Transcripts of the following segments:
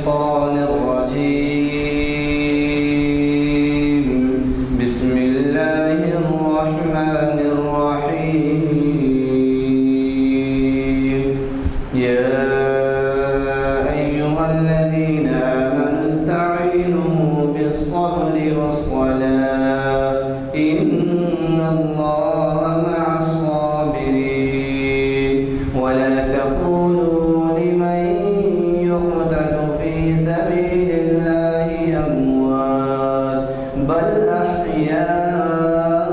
الشيطان الرجيم. بسم الله الرحمن الرحيم. يا أيها الذين آمنوا استعينوا بالصبر والصلاة إن الله مع الصابرين. ولا تقولوا لمن يقتل في سبيل الله أموات بل أحياء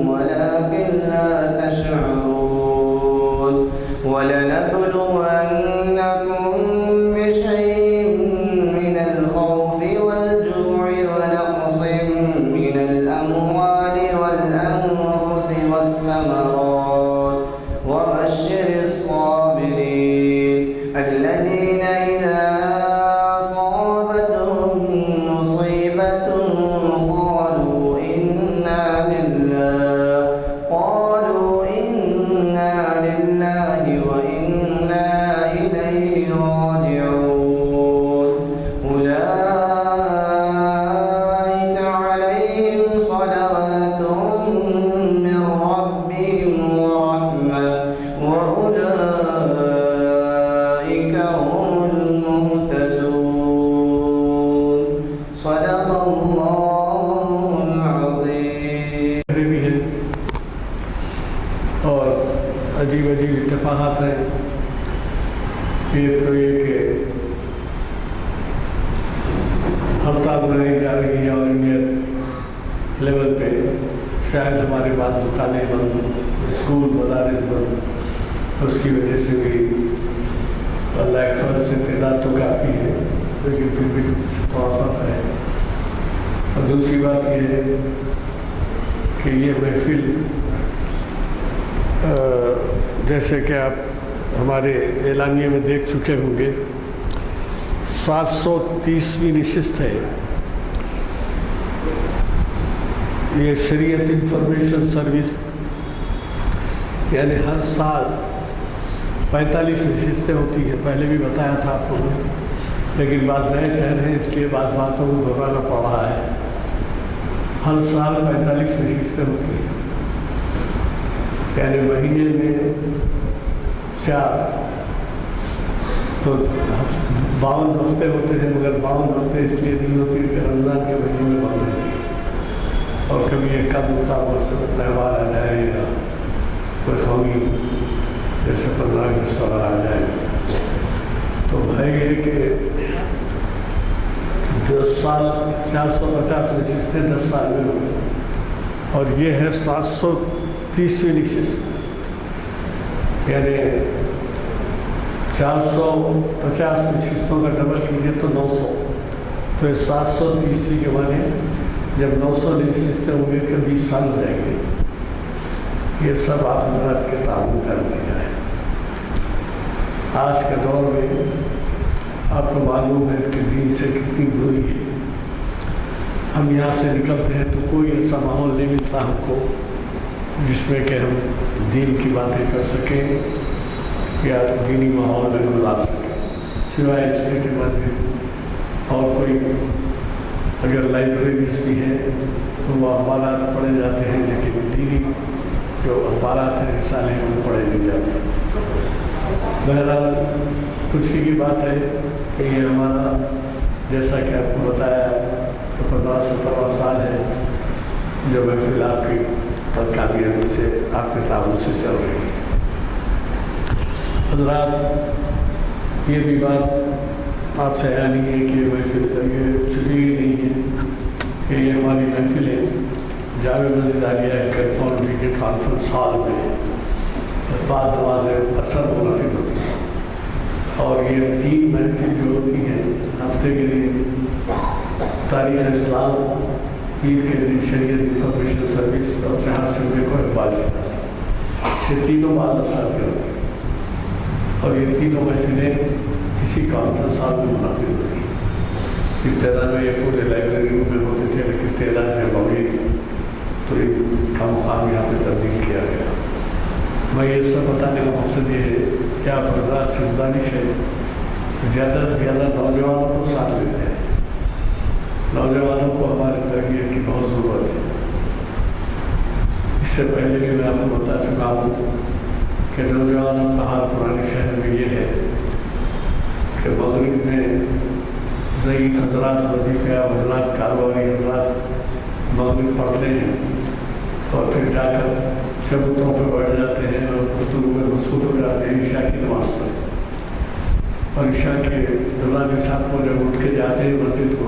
ولكن لا تشعرون. ولنبلونكم بشيء من الخوف والجوع ونقص من الأموال والأنفس والثمرات وبشر الصابرين الذين إذا أصابتهم مصيبة قالوا إنا لله وإنا إليه راجعون. أولئك عليهم صلوات من ربهم ورحمة وأولئك هم المهتدون. صدق الله العظيم. بھی ہیں اور عجیب عجیب اتفاقات ہیں. ایک تو یہ کہ ہڑتال بنائی جا رہی ہے اور انڈیا لیول پہ شاید ہمارے بعض دکانیں بند، اسکول مدارس بند، اس کی وجہ سے بھی اللہ کے فضل سے تعداد تو کافی ہے لیکن پھر بھی تھوڑا فرق ہے. اور دوسری بات یہ ہے کہ یہ محفل جیسے کہ آپ ہمارے اعلامیے میں دیکھ چکے ہوں گے 730ویں نشست ہے. یہ شریعت انفارمیشن سروس یعنی ہر سال 45 نشستیں ہوتی ہیں. پہلے بھی بتایا تھا آپ کو لیکن بعض نئے چہرے ہیں اس لیے بعض باتوں کو دہرانا پڑ رہا ہے. ہر سال 45 نشستیں ہوتی ہیں یعنی مہینے میں 4 تو 52 ہفتے ہوتے ہیں مگر 52 ہفتے اس لیے نہیں ہوتی کہ رمضان کے مہینے میں بند رہتی ہے اور کبھی ایک کا دوسرا موسم تہوار آ جائے یا کوئی قومی جیسے 15 اگست وغیرہ آ جائے تو بھائی یہ کہ 10 سال 450 نشستیں 10 سال میں ہوئی اور یہ ہے 730ویں نشست یعنی 450 نشستوں کا ڈبل کیجئے تو 900 تو یہ 730ویں کے معنی جب 900 نشستیں ہوں گے کہ 20 سال ہو جائیں گے. یہ سب آپ حضرات کے تعاون کا نتیجہ ہے. آج کے دور میں آپ کو معلوم ہے کہ دین سے کتنی دوری ہے. ہم یہاں سے نکلتے ہیں تو کوئی ایسا ماحول نہیں ملتا ہم کو جس میں کہ ہم دین کی باتیں کر سکیں یا دینی ماحول میں گزار سکیں سوائے اس میں کہ مسجد اور کوئی اگر لائبریریز بھی ہیں تو وہ اخبارات پڑھے جاتے ہیں لیکن دینی جو اخبارات ہیں رسالے ہیں وہ پڑھے نہیں جاتے. بہرحال خوشی کی بات ہے کہ یہ ہمارا جیسا کہ آپ کو بتایا کہ 15-17 سال ہے جو محفل آپ کی کامیابی سے آپ کے تعاون سے چل رہی ہے. حضرات یہ بھی بات آپ سے یعنی ہے کہ یہ محفل یہ چھٹی نہیں ہے کہ یہ ہماری محفلیں جامع مسجد عالیہ کیلیفورنیا کے کانفرنس ہال میں بعد نماز عصر منعقد ہوتی ہے اور یہ 3 محفل جو ہوتی ہیں ہفتے کے دن تاریخ اسلام، پیر کے دن شریعت انفارمیشن سروس اور 4 شعبے کو اقبال شناسی، یہ تینوں بعد عصر کے ہوتی ہیں اور یہ تینوں محفلیں اسی کانفرنس ہال میں منعقد ہوتی ہیں. ابتدا میں یہ پورے لائبریری روم میں ہوتے تھے لیکن تعداد جب بڑھی تو ان کا مقام یہاں پہ تبدیل کیا گیا میں یہ سب بتانے کا مقصد یہ ہے کہ آپ حضرات سے گزارش ہے زیادہ سے زیادہ نوجوانوں کو ساتھ لیتے ہیں. نوجوانوں کو ہماری تربیت کی بہت ضرورت ہے. اس سے پہلے بھی میں آپ کو بتا چکا ہوں کہ نوجوانوں کا حال پرانے شہر میں یہ ہے کہ مغرب میں ضعیف حضرات، وظیفہ حضرات، کاروباری حضرات مغرب پڑھتے ہیں اور پھر جا کر چبوتروں پہ بیٹھ جاتے ہیں اور گفتگو میں مصروف ہو جاتے ہیں عشاء کی نماز پر. اور عشاء کے اذان کے ساتھ وہ جب اٹھ کے جاتے ہیں مسجد کو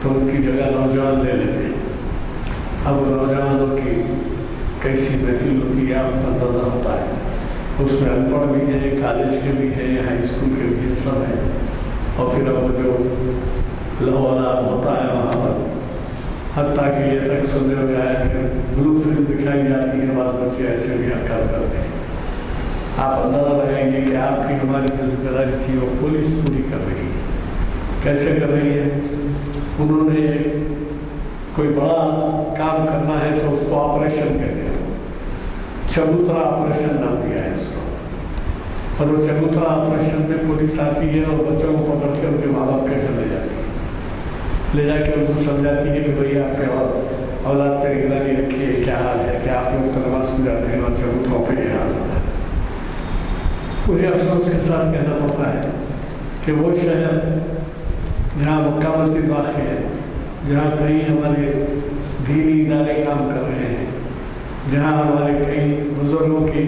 تو ان کی جگہ نوجوان لے لیتے ہیں. اب نوجوانوں کی کیسی محفل ہوتی ہے آپ کو اندازہ ہوتا ہے. اس میں ان پڑھ بھی ہیں، کالج کے بھی ہیں، ہائی اسکول کے بھی ہیں، سب ہیں. اور پھر اب وہ جو لہو و لعب ہوتا ہے وہاں پر، حتیٰ کہ یہ تک سننے میں آیا کہ بلو فلم دکھائی جاتی ہے، بعض بچے ایسے بھی حرکت کرتے ہیں. آپ اندازہ لگائیے کہ آپ کی ہماری جو ذمہ داری تھی وہ پولیس پوری کر رہی ہے. کیسے کر رہی ہے؟ انہوں نے کوئی بڑا کام کرنا ہے تو اس کو آپریشن کہتے ہیں، چبوترا آپریشن نام دیا ہے اس کو. اور وہ چبوترا آپریشن میں پولیس آتی ہے اور بچوں کو پکڑ کے ان کے ماں باپ کے گھر لے جاتی ہے. لے جا کے ان کو سمجھاتی ہے کہ بھئی آپ کے اولاد پہ نگرانی رکھیے، کیا حال ہے کہ آپ لوگ تو نماز میں جاتے ہیں اور چبوتروں پہ یہ حال ہوتا ہے. مجھے افسوس کے ساتھ کہنا پڑتا ہے کہ وہ شہر جہاں مکہ مسجد واقع ہے، جہاں کئی ہمارے دینی ادارے کام کر رہے ہیں، جہاں ہمارے کئی بزرگوں کی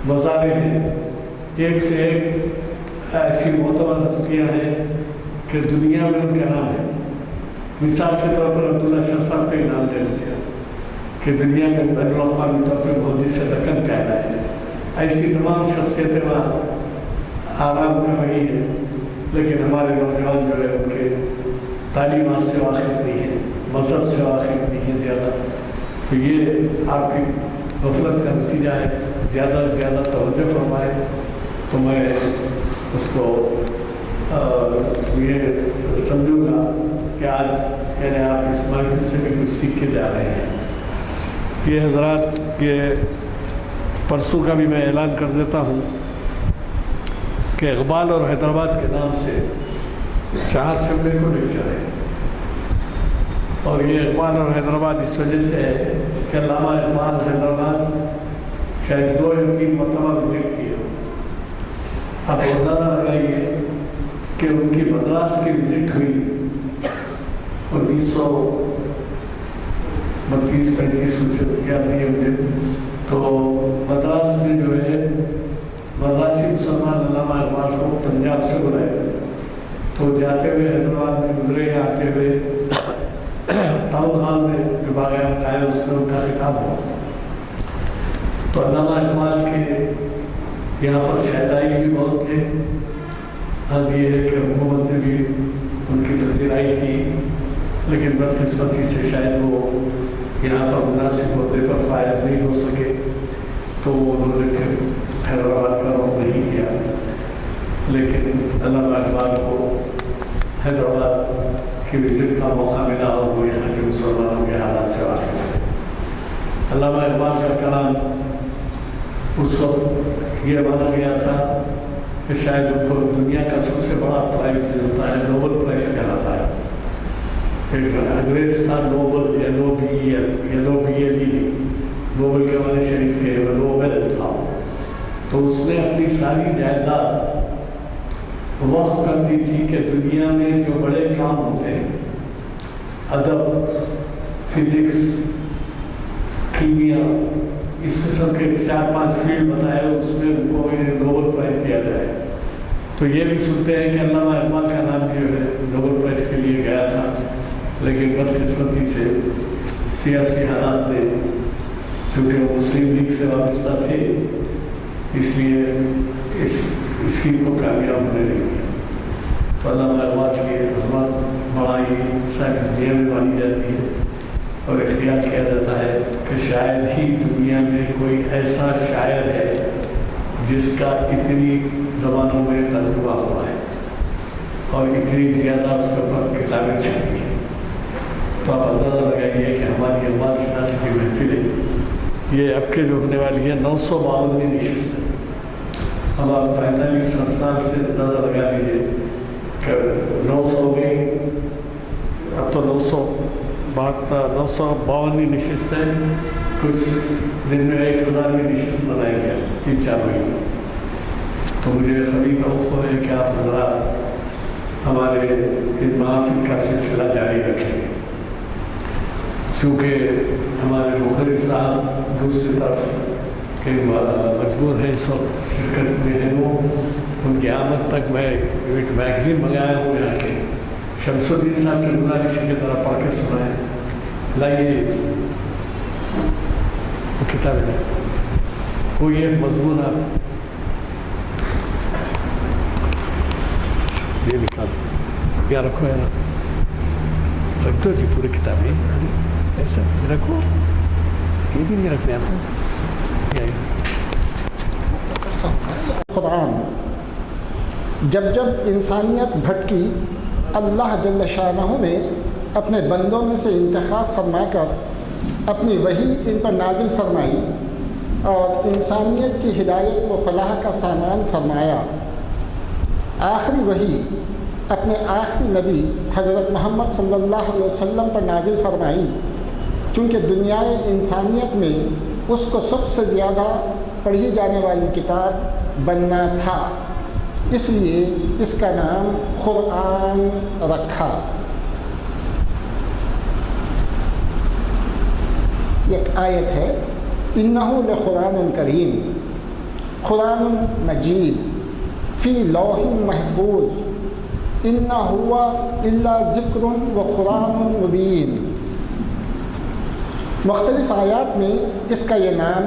مزاریں ہیں، ایک سے ایک ایسی معتبر ہستیاں ہیں کہ دنیا میں ان کا نام ہے. مثال کے طور پر عبداللہ شاہ صاحب کا ہی نام لے لیتے ہیں کہ دنیا میں بین الاقوامی طور پر محدث دکن کہنا ہے. ایسی تمام شخصیتیں وہاں آرام کر رہی ہیں، لیکن ہمارے نوجوان جو ہے ان کے تعلیمات سے واقف نہیں ہیں، مذہب سے واقف نہیں ہیں زیادہ. تو یہ آپ کی غفلت کا نتیجہ ہے. زیادہ سے زیادہ توجہ فرمائے تو میں اس کو یہ سمجھوں گا کہ آج یعنی آپ اس محفل سے بھی کچھ سیکھ کے جا رہے ہیں. یہ حضرات یہ پرسوں کا بھی میں اعلان کر دیتا ہوں کہ اقبال اور حیدرآباد کے نام سے 4 شنبے کو لیکچر ہے. اور یہ اقبال اور حیدرآباد اس وجہ سے ہے کہ علامہ اقبال حیدرآباد شاید 2 یا 3 مرتبہ وزٹ کیے. آپ اندازہ لگائیے کہ ان کی مدراس کی وزٹ ہوئی 1932-35 مجھے یاد نہیں ہے مجھے. تو مدراس میں جو ہے مدراسی مسلمان علامہ اقبال کو پنجاب سے بلائے تھے. تو جاتے ہوئے حیدرآباد میں گزرے، آتے ہوئے ٹاؤن ہال میں جو باغیان کا ہے اس میں ان کا خطاب ہوا. تو علامہ اقبال کے یہاں پر شہدائی بھی بہت تھے. حد یہ ہے کہ حکومت نے بھی ان کی پذیرائی کی، لیکن بدقسمتی سے شاید وہ یہاں پر مناسب عہدے پر فائز نہیں ہو سکے، تو انہوں نے پھر حیدرآباد کا رخ نہیں کیا. لیکن علامہ اقبال کو حیدرآباد کی وزٹ کا موقع ملا اور وہ یہاں کے مسلمانوں کے حالات سے واقف ہے. علامہ اقبال کا کلام اس وقت یہ مانا گیا تھا کہ شاید ان کو دنیا کا سب سے بڑا پرائز ہوتا ہے، نوبل پرائز کہلاتا ہے. ایک انگریز تھا نوبل، NOBL نہیں، نوبل کے معنی شریف کے نوبل تھا. تو اس نے اپنی ساری جائیداد وقف کر دی تھی کہ دنیا میں جو بڑے کام ہوتے ہیں، ادب، فزکس، کیمیا، اس قسم کے 4-5 فیلڈ بتائے، اس میں ان کو نوبل پرائز دیا جائے. تو یہ بھی سنتے ہیں کہ علامہ اقبال کا نام جو ہے نوبل پرائز کے لیے گیا تھا، لیکن بدقسمتی سے سیاسی حالات نے، چونکہ وہ مسلم لیگ سے وابستہ تھے، اس لیے اس اسکیم کو کامیاب ہونے نہیں دیا. تو علامہ اقبال کی عظمت بڑائی ساری دنیا میں مانی جاتی ہے، اور ایک خیال کیا جاتا ہے کہ شاید ہی دنیا میں کوئی ایسا شاعر ہے جس کا اتنی زبانوں میں ترجمہ ہوا ہے اور اتنی زیادہ اس کے اوپر کتابیں چھپی ہیں. تو آپ اندازہ لگائیے کہ ہماری اقبال شناسی کی محفلیں یہ اب کے جو ہونے والی ہے 952ویں نشست ہے. اب آپ 45 سال سے اندازہ لگا لیجیے کہ 900 میں اب تو 952ویں نشست ہے. کچھ دن میں 1000ویں نشست بنائی گیا 3-4 مہینے. تو مجھے خبری توقع ہے کہ آپ حضرات ہمارے ان محافل کا سلسلہ جاری رکھیں گے. چونکہ ہمارے مخرج صاحب دوسری طرف کے مجبور ہیں اس وقت شرکت میں ہیں. وہ ان کی آمد تک میں ایک میگزین منگایا ہوں یہاں کے شمس الدین صاحب سے گزارش کی طرح پڑھ کے سنائیں. لائیے وہ کتاب ہے کوئی ایک مضمون آپ یہ نکالو یا رکھو یا رکھ دو جی. پوری کتاب ہے ایسا رکھو. یہ بھی نہیں رکھنے آپ قرآن. جب جب انسانیت بھٹکی اللہ جل شانہ نے اپنے بندوں میں سے انتخاب فرما کر اپنی وحی ان پر نازل فرمائی اور انسانیت کی ہدایت و فلاح کا سامان فرمایا. آخری وحی اپنے آخری نبی حضرت محمد صلی اللہ علیہ وسلم پر نازل فرمائی. چونکہ دنیائے انسانیت میں اس کو سب سے زیادہ پڑھی جانے والی کتاب بننا تھا، اس لیے اس کا نام قرآن رکھا. ایک آیت ہے انہو لقرآن کریم قرآن مجید فی لوح محفوظ انہ ہوا الا ذکر و قرآن مبین. مختلف آیات میں اس کا یہ نام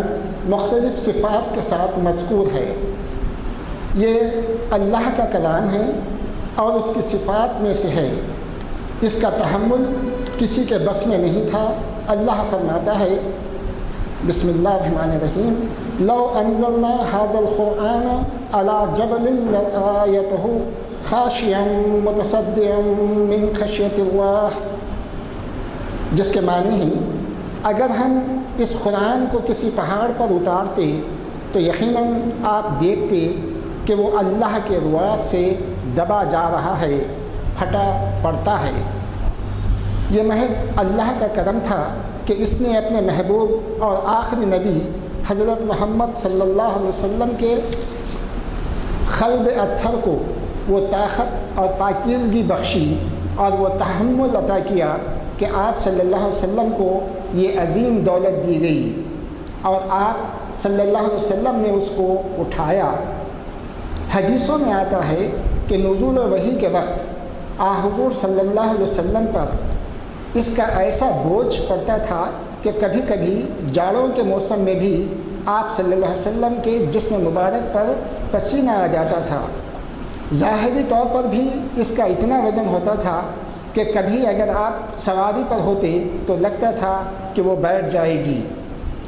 مختلف صفات کے ساتھ مذکور ہے. یہ اللہ کا کلام ہے اور اس کی صفات میں سے ہے. اس کا تحمل کسی کے بس میں نہیں تھا. اللہ فرماتا ہے بسم اللہ الرحمن الرحیم لو انزلنا هذا القرآن على جبل لرأيته خاشعا متصدعا من خشیۃ اللہ، جس کے معنی ہیں اگر ہم اس قرآن کو کسی پہاڑ پر اتارتے تو یقیناً آپ دیکھتے کہ وہ اللہ کے رعب سے دبا جا رہا ہے، پھٹا پڑتا ہے. یہ محض اللہ کا کرم تھا کہ اس نے اپنے محبوب اور آخری نبی حضرت محمد صلی اللہ علیہ وسلم کے قلب اطہر کو وہ طاقت اور پاکیزگی بخشی اور وہ تحمل عطا کیا کہ آپ صلی اللہ علیہ وسلم کو یہ عظیم دولت دی گئی اور آپ صلی اللہ علیہ وسلم نے اس کو اٹھایا. حدیثوں میں آتا ہے کہ نزول وحی کے وقت حضور صلی اللہ علیہ وسلم پر اس کا ایسا بوجھ پڑتا تھا کہ کبھی کبھی جاڑوں کے موسم میں بھی آپ صلی اللہ علیہ وسلم کے جسم مبارک پر پسینہ آ جاتا تھا. ظاہری طور پر بھی اس کا اتنا وزن ہوتا تھا کہ کبھی اگر آپ سواری پر ہوتے تو لگتا تھا کہ وہ بیٹھ جائے گی.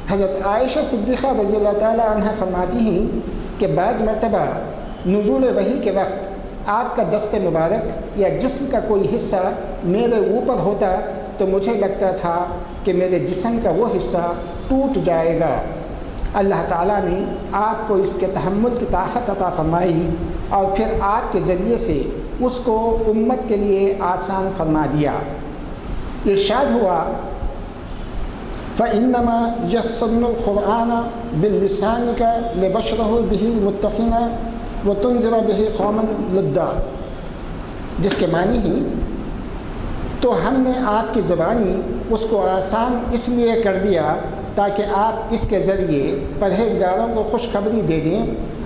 حضرت عائشہ صدیقہ رضی اللہ تعالی عنہ فرماتی ہیں کہ بعض مرتبہ نزول وحی کے وقت آپ کا دست مبارک یا جسم کا کوئی حصہ میرے اوپر ہوتا تو مجھے لگتا تھا کہ میرے جسم کا وہ حصہ ٹوٹ جائے گا. اللہ تعالیٰ نے آپ کو اس کے تحمل کی طاقت عطا فرمائی اور پھر آپ کے ذریعے سے اس کو امت کے لیے آسان فرما دیا. ارشاد ہوا فَإِنَّمَا يَسَّرْنَا الْقُرْآنَ بِاللِّسَانِكَ لِبَشِّرَ بِهِ الْمُتَّقِينَ وَتُنذِرَ بِهِ قَوْمًا لُدًّا، جس کے معنی ہی تو ہم نے آپ کی زبانی اس کو آسان اس لیے کر دیا تاکہ آپ اس کے ذریعے پرہیزگاروں کو خوشخبری دے دیں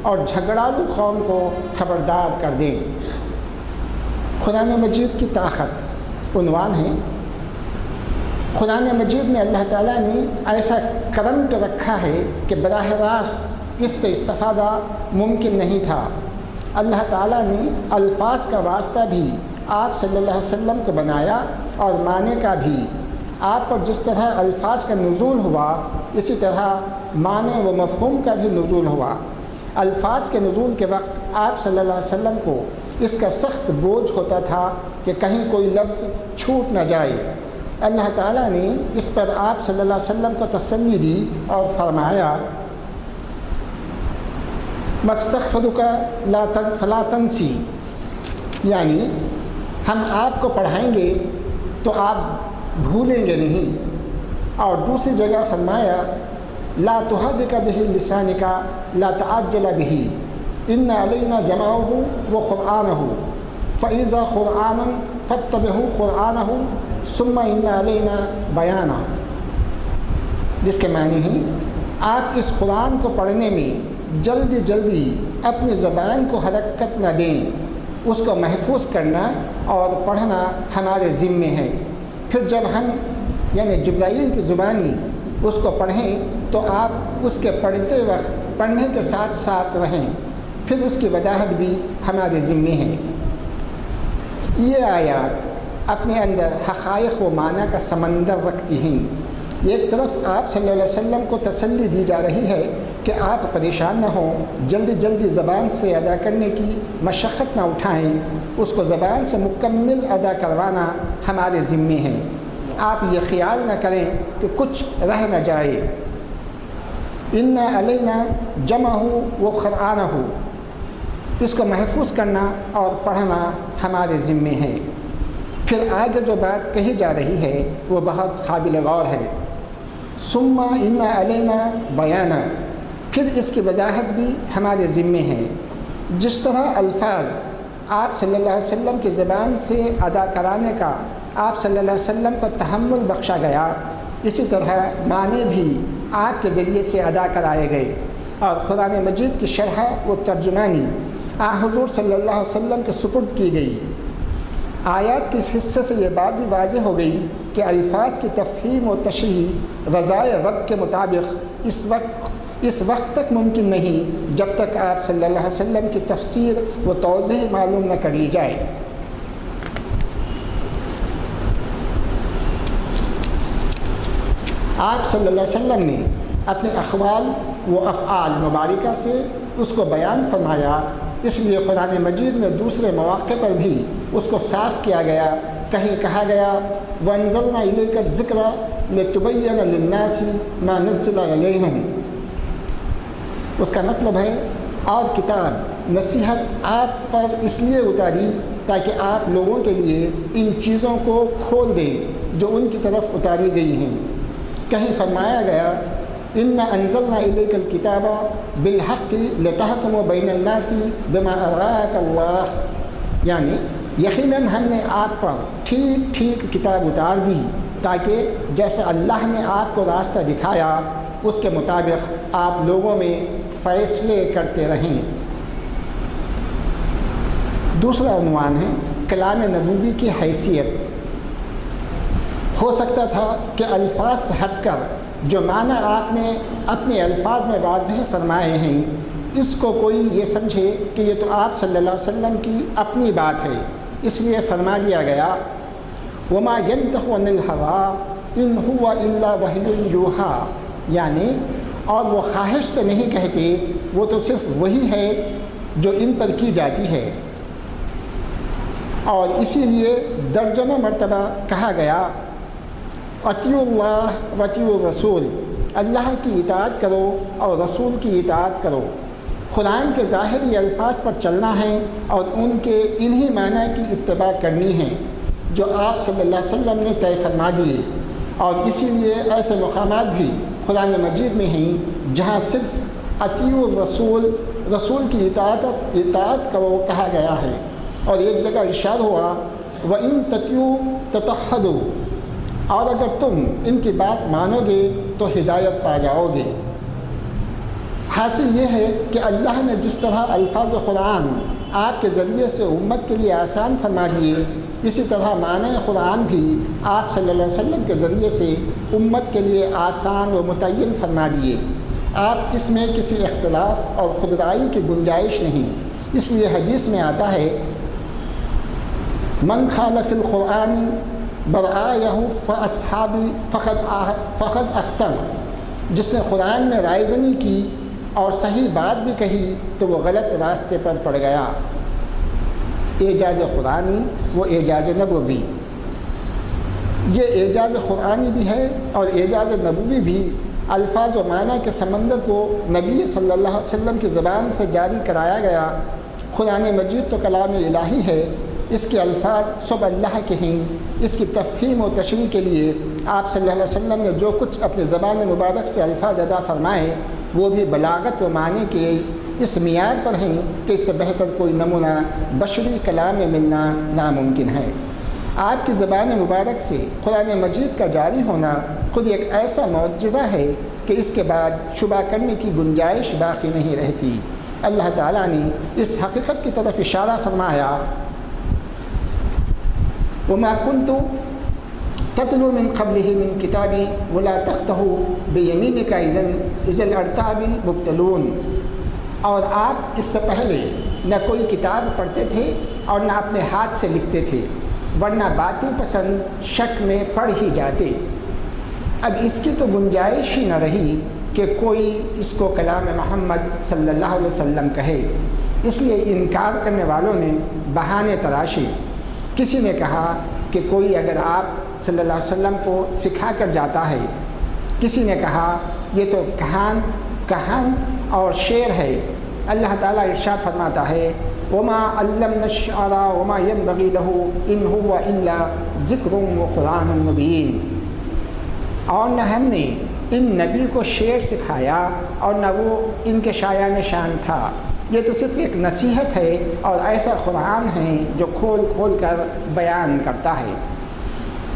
اور جھگڑالو قوم کو خبردار کر دیں. قرآن مجید کی طاقت عنوان ہے. قرآن مجید میں اللہ تعالیٰ نے ایسا کرنٹ رکھا ہے کہ براہ راست اس سے استفادہ ممکن نہیں تھا. اللہ تعالیٰ نے الفاظ کا واسطہ بھی آپ صلی اللہ علیہ وسلم کو بنایا اور معنی کا بھی. آپ پر جس طرح الفاظ کا نزول ہوا اسی طرح معنی و مفہوم کا بھی نزول ہوا. الفاظ کے نزول کے وقت آپ صلی اللہ علیہ وسلم کو اس کا سخت بوجھ ہوتا تھا کہ کہیں کوئی لفظ چھوٹ نہ جائے. اللہ تعالیٰ نے اس پر آپ صلی اللہ علیہ وسلم کو تسلی دی اور فرمایا مستغفرک فلا تنسی، یعنی ہم آپ کو پڑھائیں گے تو آپ بھولیں گے نہیں۔ اور دوسری جگہ فرمایا لا تحرک بہ لسانک لا تعجل بہ ان علینا جمعہ وقرآنہ فإذا قرآنا فاتبعوا قرآنہ ثم ان علینا بیانہ، جس کے معنی ہیں آپ اس قرآن کو پڑھنے میں جلدی اپنی زبان کو حرکت نہ دیں، اس کو محفوظ کرنا اور پڑھنا ہمارے ذمے ہے۔ پھر جب ہم یعنی جبرائیل کی زبانی اس کو پڑھیں تو آپ اس کے پڑھتے وقت پڑھنے کے ساتھ ساتھ رہیں، پھر اس کی وضاحت بھی ہمارے ذمے ہے۔ یہ آیات اپنے اندر حقائق و معنی کا سمندر رکھتی ہیں۔ ایک طرف آپ صلی اللہ علیہ وسلم کو تسلی دی جا رہی ہے کہ آپ پریشان نہ ہوں، جلدی زبان سے ادا کرنے کی مشقت نہ اٹھائیں، اس کو زبان سے مکمل ادا کروانا ہمارے ذمے ہے۔ آپ یہ خیال نہ کریں کہ کچھ رہ نہ جائے۔ ان علینا جمعہ و قرآنہ، اس کو محفوظ کرنا اور پڑھنا ہمارے ذمے ہے۔ پھر آگے جو بات کہی جا رہی ہے وہ بہت قابل غور ہے۔ ثم ان علینا بیانہ، پھر اس کی وضاحت بھی ہمارے ذمے ہے۔ جس طرح الفاظ آپ صلی اللہ علیہ وسلم کی زبان سے ادا کرانے کا آپ صلی اللہ علیہ وسلم کو تحمل بخشا گیا، اسی طرح معنی بھی آپ کے ذریعے سے ادا کرائے گئے، اور قرآن مجید کی شرح و ترجمانی حضور صلی اللہ علیہ وسلم کے سپرد کی گئی۔ آیات کے اس حصے سے یہ بات بھی واضح ہو گئی کہ الفاظ کی تفہیم و تشریح رضائے رب کے مطابق اس وقت تک ممکن نہیں جب تک آپ صلی اللہ علیہ وسلم کی تفسیر و توضیح معلوم نہ کر لی جائے۔ آپ صلی اللہ علیہ وسلم نے اپنے اقوال و افعال مبارکہ سے اس کو بیان فرمایا، اس لیے قرآن مجید میں دوسرے مواقع پر بھی اس کو صاف کیا گیا۔ کہیں کہا گیا وَأَنزَلْنَا إِلَيْكَ الذِّكْرَ لِتُبَيِّنَ لِلنَّاسِ مَا نُزِّلَ إِلَيْهِمْ، اس کا مطلب ہے اور کتاب نصیحت آپ پر اس لیے اتاری تاکہ آپ لوگوں کے لیے ان چیزوں کو کھول دیں جو ان کی طرف اتاری گئی ہیں۔ کہیں فرمایا گیا اِنَّا أَنزَلْنَا إِلَيْكَ الْكِتَابَ بِالْحَقِّ لِتَحْكُمَ بَيْنَ النَّاسِ بِمَا أَرَاكَ اللَّهُ، یعنی یقیناً ہم نے آپ پر ٹھیک کتاب اتار دی تاکہ جیسے اللہ نے آپ کو راستہ دکھایا اس کے مطابق آپ لوگوں میں فیصلے کرتے رہیں۔ دوسرا عنوان ہے کلام نبوی کی حیثیت۔ ہو سکتا تھا کہ الفاظ سے ہٹ کر جو معنی آپ نے اپنے الفاظ میں واضح فرمائے ہیں اس کو کوئی یہ سمجھے کہ یہ تو آپ صلی اللہ علیہ وسلم کی اپنی بات ہے، اس لیے فرما دیا گیا وما ينطق عن الهوى ان هو الا وحی یوحی، یعنی اور وہ خواہش سے نہیں کہتے، وہ تو صرف وہی ہے جو ان پر کی جاتی ہے۔ اور اسی لیے درجنوں مرتبہ کہا گیا اطیعوا اللہ واطیعوا الرسول، اللہ کی اطاعت کرو اور رسول کی اطاعت کرو۔ قرآن کے ظاہری الفاظ پر چلنا ہے اور ان کے انہی معنی کی اتباع کرنی ہے جو آپ صلی اللہ علیہ وسلم نے طے فرما دیے۔ اور اسی لیے ایسے مقامات بھی قرآن مجید میں ہیں جہاں صرف اطیعوا الرسول، رسول کی اطاعت کرو کہا گیا ہے، اور ایک جگہ ارشاد ہوا وَإِن تَطِيعُوا تَتَحَّدُوا، اور اگر تم ان کی بات مانو گے تو ہدایت پا جاؤ گے۔ حاصل یہ ہے کہ اللہ نے جس طرح الفاظ قرآن آپ کے ذریعے سے امت کے لیے آسان فرما دیے، اسی طرح معنی قرآن بھی آپ صلی اللہ علیہ وسلم کے ذریعے سے امت کے لیے آسان و متعین فرما دیے۔ آپ اس میں کسی اختلاف اور خودرائے کی گنجائش نہیں۔ اس لیے حدیث میں آتا ہے من خالف القرآن برآیہ فاصحابی فقد اختر، جس نے قرآن میں رائے زنی کی اور صحیح بات بھی کہی تو وہ غلط راستے پر پڑ گیا۔ اعجاز قرآنی و اعجاز نبوی۔ یہ اعجاز قرآنی بھی ہے اور اعجاز نبوی بھی۔ الفاظ و معنی کے سمندر کو نبی صلی اللہ علیہ وسلم کی زبان سے جاری کرایا گیا۔ قرآن مجید تو کلام الہی ہے، اس کے الفاظ سب اللہ کے ہیں۔ اس کی تفہیم و تشریح کے لیے آپ صلی اللہ علیہ وسلم نے جو کچھ اپنی زبان مبارک سے الفاظ ادا فرمائے وہ بھی بلاغت و معنی کے اس معیار پر ہیں کہ اس سے بہتر کوئی نمونہ بشری کلام میں ملنا ناممکن ہے۔ آپ کی زبان مبارک سے قرآن مجید کا جاری ہونا خود ایک ایسا معجزہ ہے کہ اس کے بعد شبہ کرنے کی گنجائش باقی نہیں رہتی۔ اللہ تعالیٰ نے اس حقیقت کی طرف اشارہ فرمایا، وَمَا كُنْتُ تَتْلُو مِنْ قَبْلِهِ مِنْ كِتَابٍ وَلَا تَخْطُهُ بِيَمِينِكَ إِذًا لَارْتَابَ الْمُبْطِلُونَ، اور آپ اس سے پہلے نہ کوئی کتاب پڑھتے تھے اور نہ اپنے ہاتھ سے لکھتے تھے، ورنہ باطل پسند شک میں پڑھ ہی جاتے۔ اب اس کی تو گنجائش ہی نہ رہی کہ کوئی اس کو کلام محمد صلی اللہ علیہ وسلم کہے۔ اس لیے انکار کرنے والوں نے بہانے تراشے۔ کسی نے کہا کہ کوئی اگر آپ صلی اللہ علیہ وسلم کو سکھا کر جاتا ہے، کسی نے کہا یہ تو کہان اور شعر ہے۔ اللہ تعالیٰ ارشاد فرماتا ہے، وَمَا عَلَّمْنَا الشِّعْرَ وَمَا يَنبَغِي لَهُ إِنْ هُوَ إِلَّا ذِكْرٌ وَقُرْآنٌ مُبِينٌ، اور نہ ہم نے ان نبی کو شعر سکھایا اور نہ وہ ان کے شایان شان تھا، یہ تو صرف ایک نصیحت ہے اور ایسا قرآن ہے جو کھول کھول کر بیان کرتا ہے۔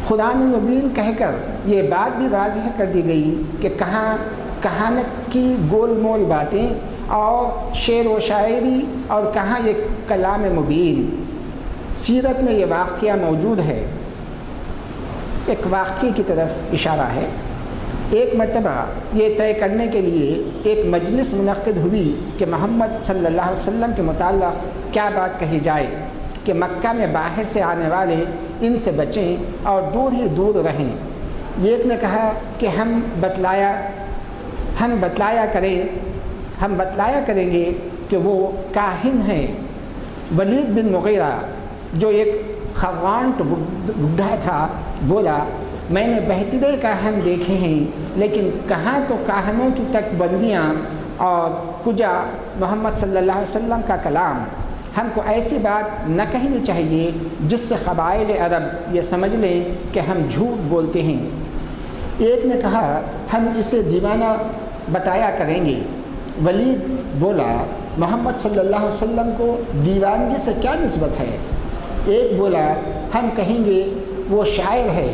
قرآن مبین کہہ کر یہ بات بھی واضح کر دی گئی کہ کہاں کہانت کی گول مول باتیں اور شعر و شاعری اور کہاں یہ کلام مبین۔ سیرت میں یہ واقعہ موجود ہے۔ ایک واقعے کی طرف اشارہ ہے۔ ایک مرتبہ یہ طے کرنے کے لیے ایک مجلس منعقد ہوئی کہ محمد صلی اللہ علیہ وسلم کے متعلق کیا بات کہی جائے کہ مکہ میں باہر سے آنے والے ان سے بچیں اور دور ہی دور رہیں۔ ایک نے کہا کہ ہم بتلایا کریں گے کہ وہ کاہن ہیں۔ ولید بن مغیرہ جو ایک خوانٹ بڈھا تھا بولا، میں نے بہترے کاہن دیکھے ہیں لیکن کہاں تو کاہنوں کی تک بندیاں اور کجا محمد صلی اللہ علیہ وسلم کا کلام۔ ہم کو ایسی بات نہ کہنی چاہیے جس سے قبائل عرب یہ سمجھ لیں کہ ہم جھوٹ بولتے ہیں۔ ایک نے کہا ہم اسے دیوانہ بتایا کریں گے۔ ولید بولا، محمد صلی اللہ علیہ وسلم کو دیوانگی سے کیا نسبت ہے؟ ایک بولا، ہم کہیں گے وہ شاعر ہے۔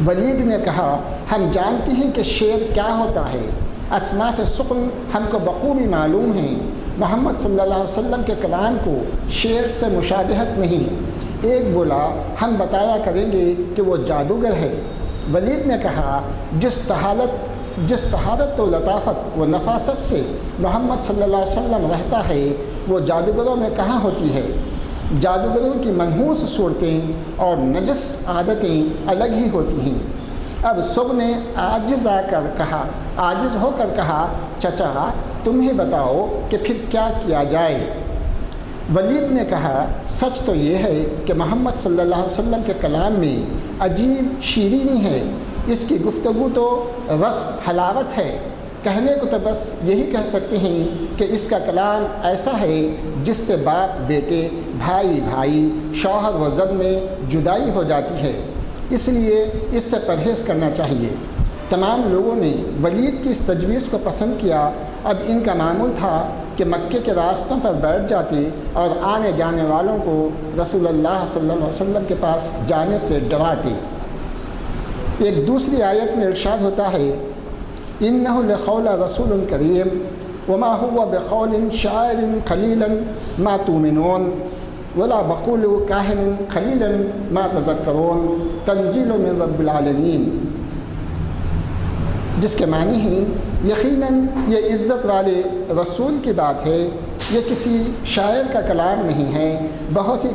ولید نے کہا، ہم جانتے ہیں کہ شعر کیا ہوتا ہے، اصناف سخن ہم کو بخوبی معلوم ہیں۔ محمد صلی اللہ علیہ وسلم کے کلام کو شعر سے مشابہت نہیں۔ ایک بولا، ہم بتایا کریں گے کہ وہ جادوگر ہے۔ ولید نے کہا، جس طہارت و لطافت و نفاست سے محمد صلی اللہ علیہ وسلم رہتا ہے وہ جادوگروں میں کہاں ہوتی ہے؟ جادوگروں کی منحوس صورتیں اور نجس عادتیں الگ ہی ہوتی ہیں۔ اب سب نے عاجز ہو کر کہا، چچا تمہیں بتاؤ کہ پھر کیا کیا جائے؟ ولید نے کہا، سچ تو یہ ہے کہ محمد صلی اللہ علیہ وسلم کے کلام میں عجیب شیرینی ہے، اس کی گفتگو تو رس حلاوت ہے۔ کہنے کو تو بس یہی کہہ سکتے ہیں کہ اس کا کلام ایسا ہے جس سے باپ بیٹے، بھائی بھائی، شوہر و زوج میں جدائی ہو جاتی ہے، اس لیے اس سے پرہیز کرنا چاہیے۔ تمام لوگوں نے ولید کی اس تجویز کو پسند کیا۔ اب ان کا معمول تھا کہ مکے کے راستوں پر بیٹھ جاتے اور آنے جانے والوں کو رسول اللہ صلی اللہ علیہ وسلم کے پاس جانے سے ڈراتے۔ ایک دوسری آیت میں ارشاد ہوتا ہے، إنه لقول رسول كريم وما هو بقول شاعر قليلا ما تؤمنون ولا بقول كاهن قليلا ما تذكرون تنزيل من رب العالمین، جس کے معنی ہیں یقیناً یہ عزت والے رسول کی بات ہے، یہ کسی شاعر کا کلام نہیں ہے، بہت ہی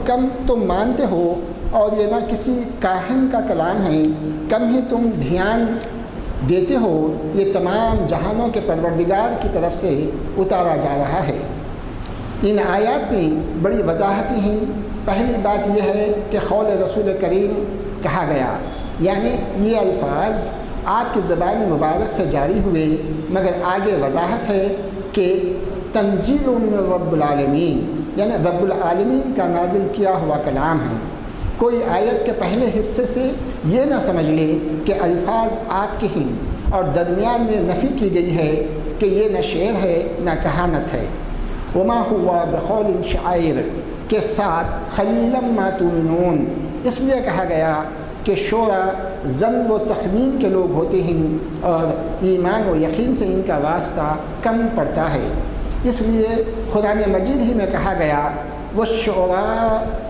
کم تم مانتے ہو، اور یہ نہ کسی کاہن کا کلام ہے، کم ہی تم دھیان دیتے ہو، یہ تمام جہانوں کے پروردگار کی طرف سے اتارا جا رہا ہے۔ ان آیات میں بڑی وضاحتیں ہیں۔ پہلی بات یہ ہے کہ قول رسول کریم کہا گیا، یعنی یہ الفاظ آپ کی زبان مبارک سے جاری ہوئے، مگر آگے وضاحت ہے کہ تنزیل من رب العالمین، یعنی رب العالمین کا نازل کیا ہوا کلام ہے۔ کوئی آیت کے پہلے حصے سے یہ نہ سمجھ لے کہ الفاظ آپ کے ہیں اور درمیان میں نفی کی گئی ہے کہ یہ نہ شعر ہے نہ کہانت ہے۔ وما ہوا بقول شاعر کے ساتھ خلیلا ما تؤمنون اس لیے کہا گیا کہ شعراء ظن و تخمین کے لوگ ہوتے ہیں اور ایمان و یقین سے ان کا واسطہ کم پڑتا ہے، اس لیے قرآن مجید ہی میں کہا گیا والشعراء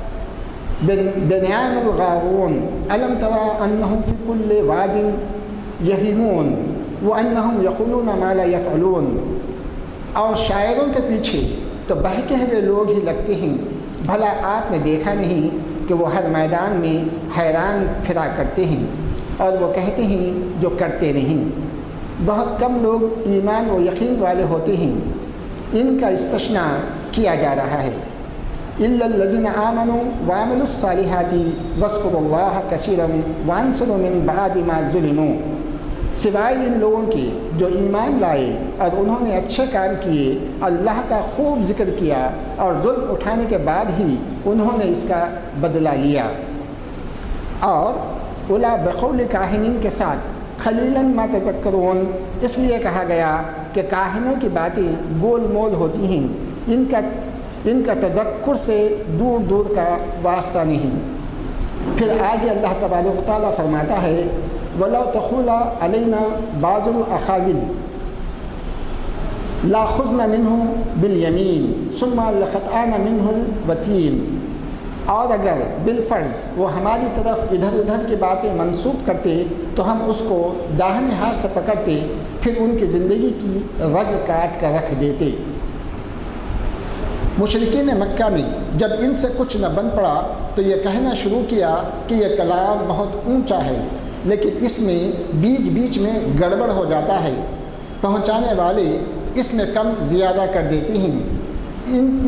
بنعام الغارون الم تری انہم فی کل واد یہیمون وانہم یقولون ما لا یفعلون، اور شاعروں کے پیچھے تو بہکے ہوئے لوگ ہی لگتے ہیں، بھلا آپ نے دیکھا نہیں کہ وہ ہر میدان میں حیران پھرا کرتے ہیں اور وہ کہتے ہیں جو کرتے نہیں۔ بہت کم لوگ ایمان و یقین والے ہوتے ہیں، ان کا استثناء کیا جا رہا ہے۔ الا الذین آمنوا وعملوا الصالحات واذکروا اللہ کثیرا وانصروا من بعد ما ظلموا، سوائے ان لوگوں کے جو ایمان لائے اور انہوں نے اچھے کام کیے، اللہ کا خوب ذکر کیا اور ظلم اٹھانے کے بعد ہی انہوں نے اس کا بدلہ لیا۔ اور اولا بقول کاہنین کے ساتھ خلیلا ما تذکرون اس لیے کہا گیا کہ کاہنوں کی باتیں گول مول ہوتی ہیں، ان کا تذکر سے دور دور کا واسطہ نہیں۔ پھر آگے اللہ تبارک و تعالیٰ فرماتا ہے وَلَوْ تَقُولَ عَلَيْنَا بَعْضُ الْأَقَاوِيلِ لَأَخَذْنَا مِنْهُ بِالْيَمِينِ ثُمَّ لَقَطَعْنَا مِنْهُ الْوَتِينَ، اور اگر بالفرض وہ ہماری طرف ادھر ادھر کی باتیں منسوب کرتے تو ہم اس کو داہنے ہاتھ سے پکڑتے، پھر ان کی زندگی کی رگ کاٹ کر رکھ دیتے۔ مشرکین مکہ نے جب ان سے کچھ نہ بن پڑا تو یہ کہنا شروع کیا کہ یہ کلام بہت اونچا ہے، لیکن اس میں بیچ بیچ میں گڑبڑ ہو جاتا ہے، پہنچانے والے اس میں کم زیادہ کر دیتے ہیں۔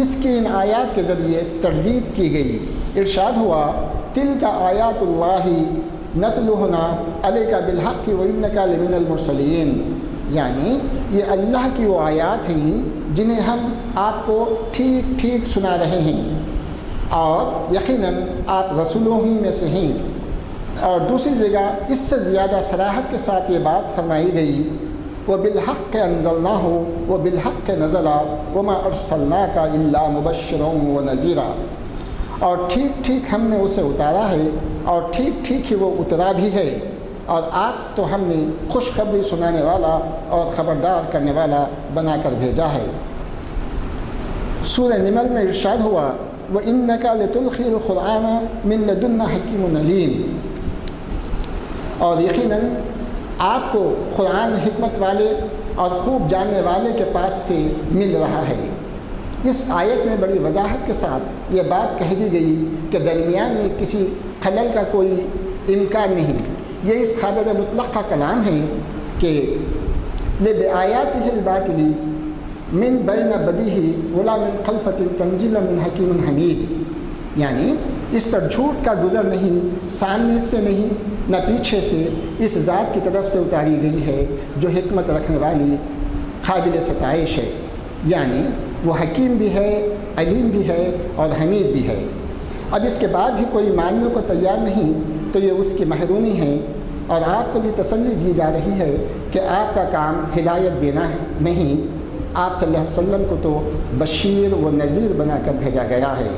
اس کی ان آیات کے ذریعے تردید کی گئی۔ ارشاد ہوا تلک آیات اللہ نتلوها علیک بالحق وانک لمن المرسلین، یعنی یہ اللہ کی وہ آیات ہیں جنہیں ہم آپ کو ٹھیک ٹھیک سنا رہے ہیں اور یقیناً آپ رسولوں ہی میں سے ہیں۔ اور دوسری جگہ اس سے زیادہ صراحت کے ساتھ یہ بات فرمائی گئی وَبِالْحَقِّ أَنزَلْنَاهُ وَبِالْحَقِّ نَزَلَ وَمَا أَرْسَلْنَاكَ إِلَّا مُبَشِّرًا وَنَذِيرًا، اور ٹھیک ٹھیک ہم نے اسے اتارا ہے اور ٹھیک ٹھیک ہی وہ اترا بھی ہے، اور آپ تو ہم نے خوشخبری سنانے والا اور خبردار کرنے والا بنا کر بھیجا ہے۔ سورہ نمل میں ارشاد ہوا وَإِنَّكَ لَتُلْقِي الْقُرْآنَ مِن لَدُنَّا حَكِيمٌ عَلِيمٌ، اور یقیناً آپ کو قرآن حکمت والے اور خوب جاننے والے کے پاس سے مل رہا ہے۔ اس آیت میں بڑی وضاحت کے ساتھ یہ بات کہہ دی گئی کہ درمیان میں کسی خلل کا کوئی امکان نہیں، یہ اس قادر مطلق کا کلام ہے کہ لِبِآيَاتِهِ الْبَاطِلِ من بین بدیہی ولا من خلفۃ تنزیلا من حکیم حمید، یعنی اس پر جھوٹ کا گزر نہیں، سامنے سے نہیں نہ پیچھے سے، اس ذات کی طرف سے اتاری گئی ہے جو حکمت رکھنے والی قابل ستائش ہے، یعنی وہ حکیم بھی ہے، علیم بھی ہے اور حمید بھی ہے۔ اب اس کے بعد بھی کوئی ماننے کو تیار نہیں تو یہ اس کی محرومی ہے، اور آپ کو بھی تسلی دی جا رہی ہے کہ آپ کا کام ہدایت دینا نہیں، آپ صلی اللہ علیہ وسلم کو تو بشیر و نذیر بنا کر بھیجا گیا ہے۔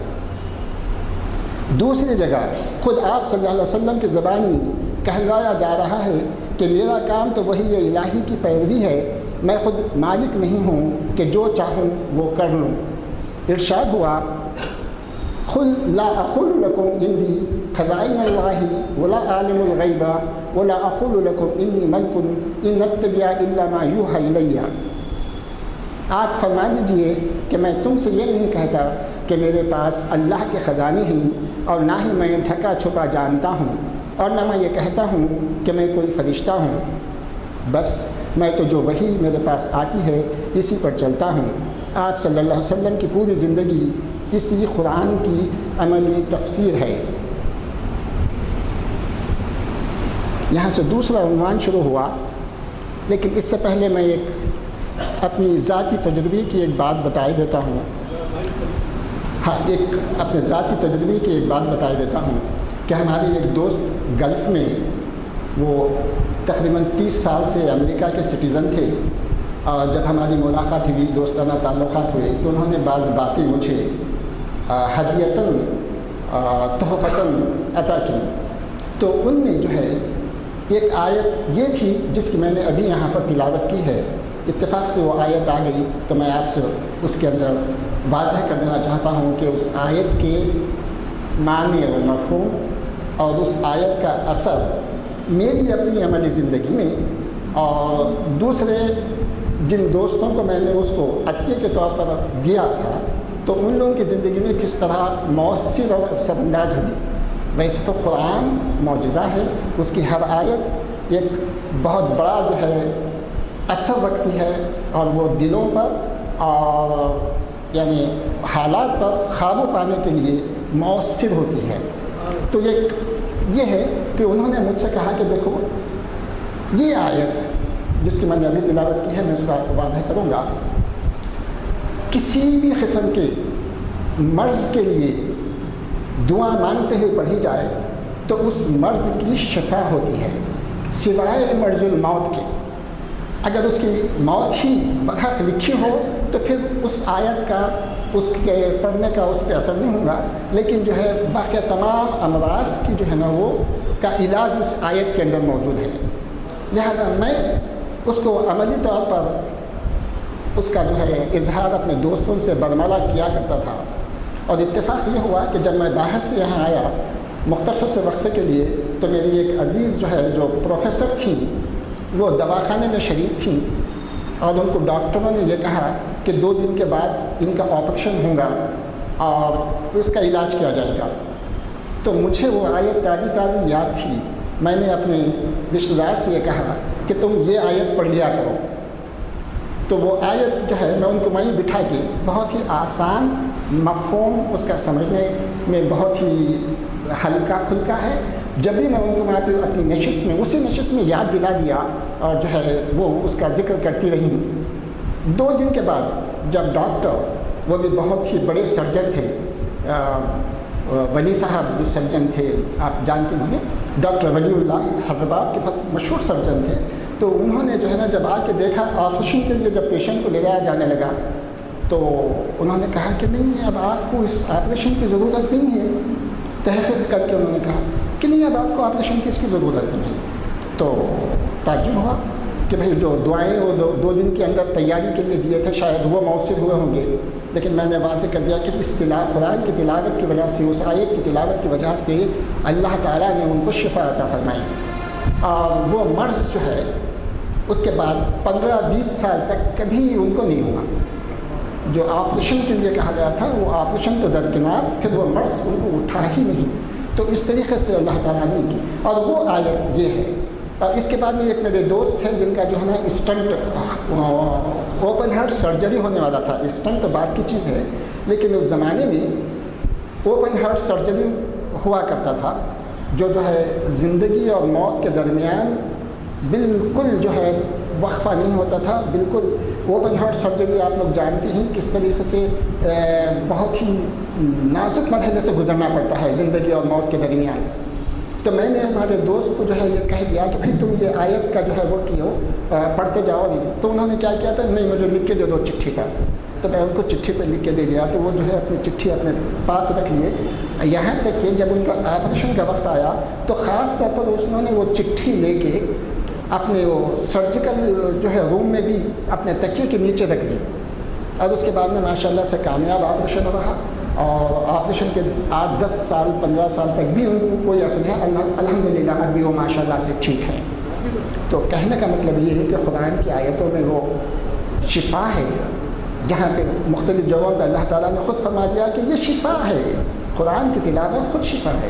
دوسری جگہ خود آپ صلی اللہ علیہ وسلم کی زبانی کہلوایا جا رہا ہے کہ میرا کام تو وہی الہی کی پیروی ہے، میں خود مالک نہیں ہوں کہ جو چاہوں وہ کر لوں۔ ارشاد ہوا قل لا اقول لكم عندي خزائن الله ولا عالم الغیب ولا اقول لكم انی ملک ان اتبع الا ما یوحى الی، آپ فرما دیجئے کہ میں تم سے یہ نہیں کہتا کہ میرے پاس اللہ کے خزانے ہیں، اور نہ ہی میں ڈھکا چھپا جانتا ہوں، اور نہ میں یہ کہتا ہوں کہ میں کوئی فرشتہ ہوں، بس میں تو جو وحی میرے پاس آتی ہے اسی پر چلتا ہوں۔ آپ صلی اللہ علیہ وسلم کی پوری زندگی اسی قرآن کی عملی تفسیر ہے۔ یہاں سے دوسرا عنوان شروع ہوا، لیکن اس سے پہلے میں ایک اپنی ذاتی تجربے کی ایک بات بتا دیتا ہوں۔ اپنے ذاتی تجربے کی ایک بات بتا دیتا ہوں کہ ہمارے ایک دوست گلف میں، وہ تقریباً 30 سال سے امریکہ کے سٹیزن تھے، اور جب ہماری ملاقات ہوئی، دوستانہ تعلقات ہوئے، تو انہوں نے بعض باتیں مجھے ہدیتاً تحفتاً عطا کی۔ تو ان میں جو ہے ایک آیت یہ تھی جس کی میں نے ابھی یہاں پر تلاوت کی ہے۔ اتفاق سے وہ آیت آ گئی تو میں آپ سے اس کے اندر واضح کر دینا چاہتا ہوں کہ اس آیت کے معنی و مفہوم اور اس آیت کا اثر میری اپنی عملی زندگی میں اور دوسرے جن دوستوں کو میں نے اس کو عطیے کے طور پر دیا تھا، تو ان لوگوں کی زندگی میں کس طرح مؤثر اور اثر انداز ہوئی۔ ویسے تو قرآن معجزہ ہے، اس کی ہر آیت ایک بہت بڑا جو ہے اثر رکھتی ہے، اور وہ دلوں پر اور یعنی حالات پر قابو پانے کے لیے مؤثر ہوتی ہے۔ تو یہ ہے کہ انہوں نے مجھ سے کہا کہ دیکھو یہ آیت جس کی میں نے ابھی تلاوت کی ہے، میں اس کو آپ کو واضح کروں گا، کسی بھی قسم کے مرض کے لیے دعا مانگتے ہوئے پڑھی جائے تو اس مرض کی شفا ہوتی ہے، سوائے مرض الموت کے۔ اگر اس کی موت ہی برحق لکھی ہو تو پھر اس آیت کا، اس کے پڑھنے کا اس پہ اثر نہیں ہوگا، لیکن جو ہے باقی تمام امراض کی جو ہے نا وہ کا علاج اس آیت کے اندر موجود ہے۔ لہذا میں اس کو عملی طور پر اس کا جو ہے اظہار اپنے دوستوں سے برملا کیا کرتا تھا، اور اتفاق یہ ہوا کہ جب میں باہر سے یہاں آیا مختصر سے وقفے کے لیے، تو میری ایک عزیز جو ہے جو پروفیسر تھیں، وہ دواخانے میں شریک تھیں، اور ان کو ڈاکٹروں نے یہ کہا کہ 2 دن کے بعد ان کا آپریشن ہوگا اور اس کا علاج کیا جائے گا۔ تو مجھے وہ آیت تازی یاد تھی۔ میں نے اپنے رشتہ دار سے یہ کہا کہ تم یہ آیت پڑھ لیا کرو۔ تو وہ آیت جو ہے میں ان کو وہیں بٹھا کے، بہت ہی آسان مفہوم اس کا سمجھنے میں بہت ہی ہلکا پھلکا ہے، جب بھی میں ان کو وہاں پہ اپنی نشست میں، اسی نشست میں یاد دلا دیا، اور جو ہے وہ اس کا ذکر کرتی رہی۔ 2 دن کے بعد جب ڈاکٹر، وہ بھی بہت ہی بڑے سرجن تھے، ولی صاحب جو سرجن تھے آپ جانتے ہوں گے، ڈاکٹر ولی اللہ حیدرآباد کے بہت مشہور سرجن تھے، تو انہوں نے جو ہے نا جب آ کے دیکھا آپریشن کے لیے، جب پیشنٹ کو لے جایا جانے لگا، تو انہوں نے کہا کہ نہیں اب آپ کو اس آپریشن کی ضرورت نہیں ہے۔ تحقیق کر کے انہوں نے کہا کہ نہیں اب آپ کو آپریشن کی اس کی ضرورت نہیں ہے۔ تو تعجب ہوا کہ بھئی جو دعائیں وہ 2 دن کے اندر تیاری کے لیے دیے تھے شاید وہ مؤثر ہوئے ہوں گے، لیکن میں نے واضح کر دیا کہ اس قرآن کی تلاوت کی وجہ سے، اس آیت کی تلاوت کی وجہ سے اللہ تعالیٰ نے ان کو شفا عطا فرمائی، اور وہ مرض جو ہے اس کے بعد 15-20 سال تک کبھی ان کو نہیں ہوا۔ جو آپریشن کے لیے کہا گیا تھا وہ آپریشن تو درکنار، پھر وہ مرض ان کو اٹھا ہی نہیں۔ تو اس طریقے سے اللہ تعالیٰ نے کی، اور وہ آیت یہ ہے۔ اور اس کے بعد میں ایک میرے دوست تھے جن کا جو ہے نا اسٹنٹ، اوپن ہارٹ سرجری ہونے والا تھا۔ اسٹنٹ تو بات کی چیز ہے، لیکن اس زمانے میں اوپن ہارٹ سرجری ہوا کرتا تھا، جو ہے زندگی اور موت کے درمیان بالکل جو ہے وقفہ نہیں ہوتا تھا۔ بالکل اوپن ہارٹ سرجری آپ لوگ جانتے ہیں کس طریقے سے بہت ہی نازک مرحلے سے گزرنا پڑتا ہے زندگی اور موت کے درمیان۔ تو میں نے ہمارے دوست کو جو ہے یہ کہہ دیا کہ بھائی تم یہ آیت کا جو ہے وہ کیو پڑھتے جاؤ نہیں۔ تو انہوں نے کیا کیا تھا، نہیں مجھے لکھ کے دے دو چٹھی پر۔ تو میں ان کو چٹھی پہ لکھ کے دے دیا، تو وہ جو ہے اپنی چٹھی اپنے پاس رکھ لیے، یہاں تک کہ جب ان کا آپریشن کا وقت آیا تو خاص طور پر انہوں نے وہ چٹھی لے کے اپنے وہ سرجیکل جو ہے روم میں بھی اپنے تکیے کے نیچے رکھ دی، اور اس کے بعد میں ماشاءاللہ سے کامیاب آپریشن رہا، اور آپریشن کے 8-10 سال 15 سال تک بھی ان کو کوئی اثر نہیں ہے۔ الحمدللہ اب بھی وہ ماشاءاللہ سے ٹھیک ہے۔ تو کہنے کا مطلب یہ ہے کہ قرآن کی آیتوں میں وہ شفا ہے، جہاں پہ مختلف جگہوں پہ اللہ تعالیٰ نے خود فرما دیا کہ یہ شفا ہے، قرآن کی تلاوت خود شفا ہے۔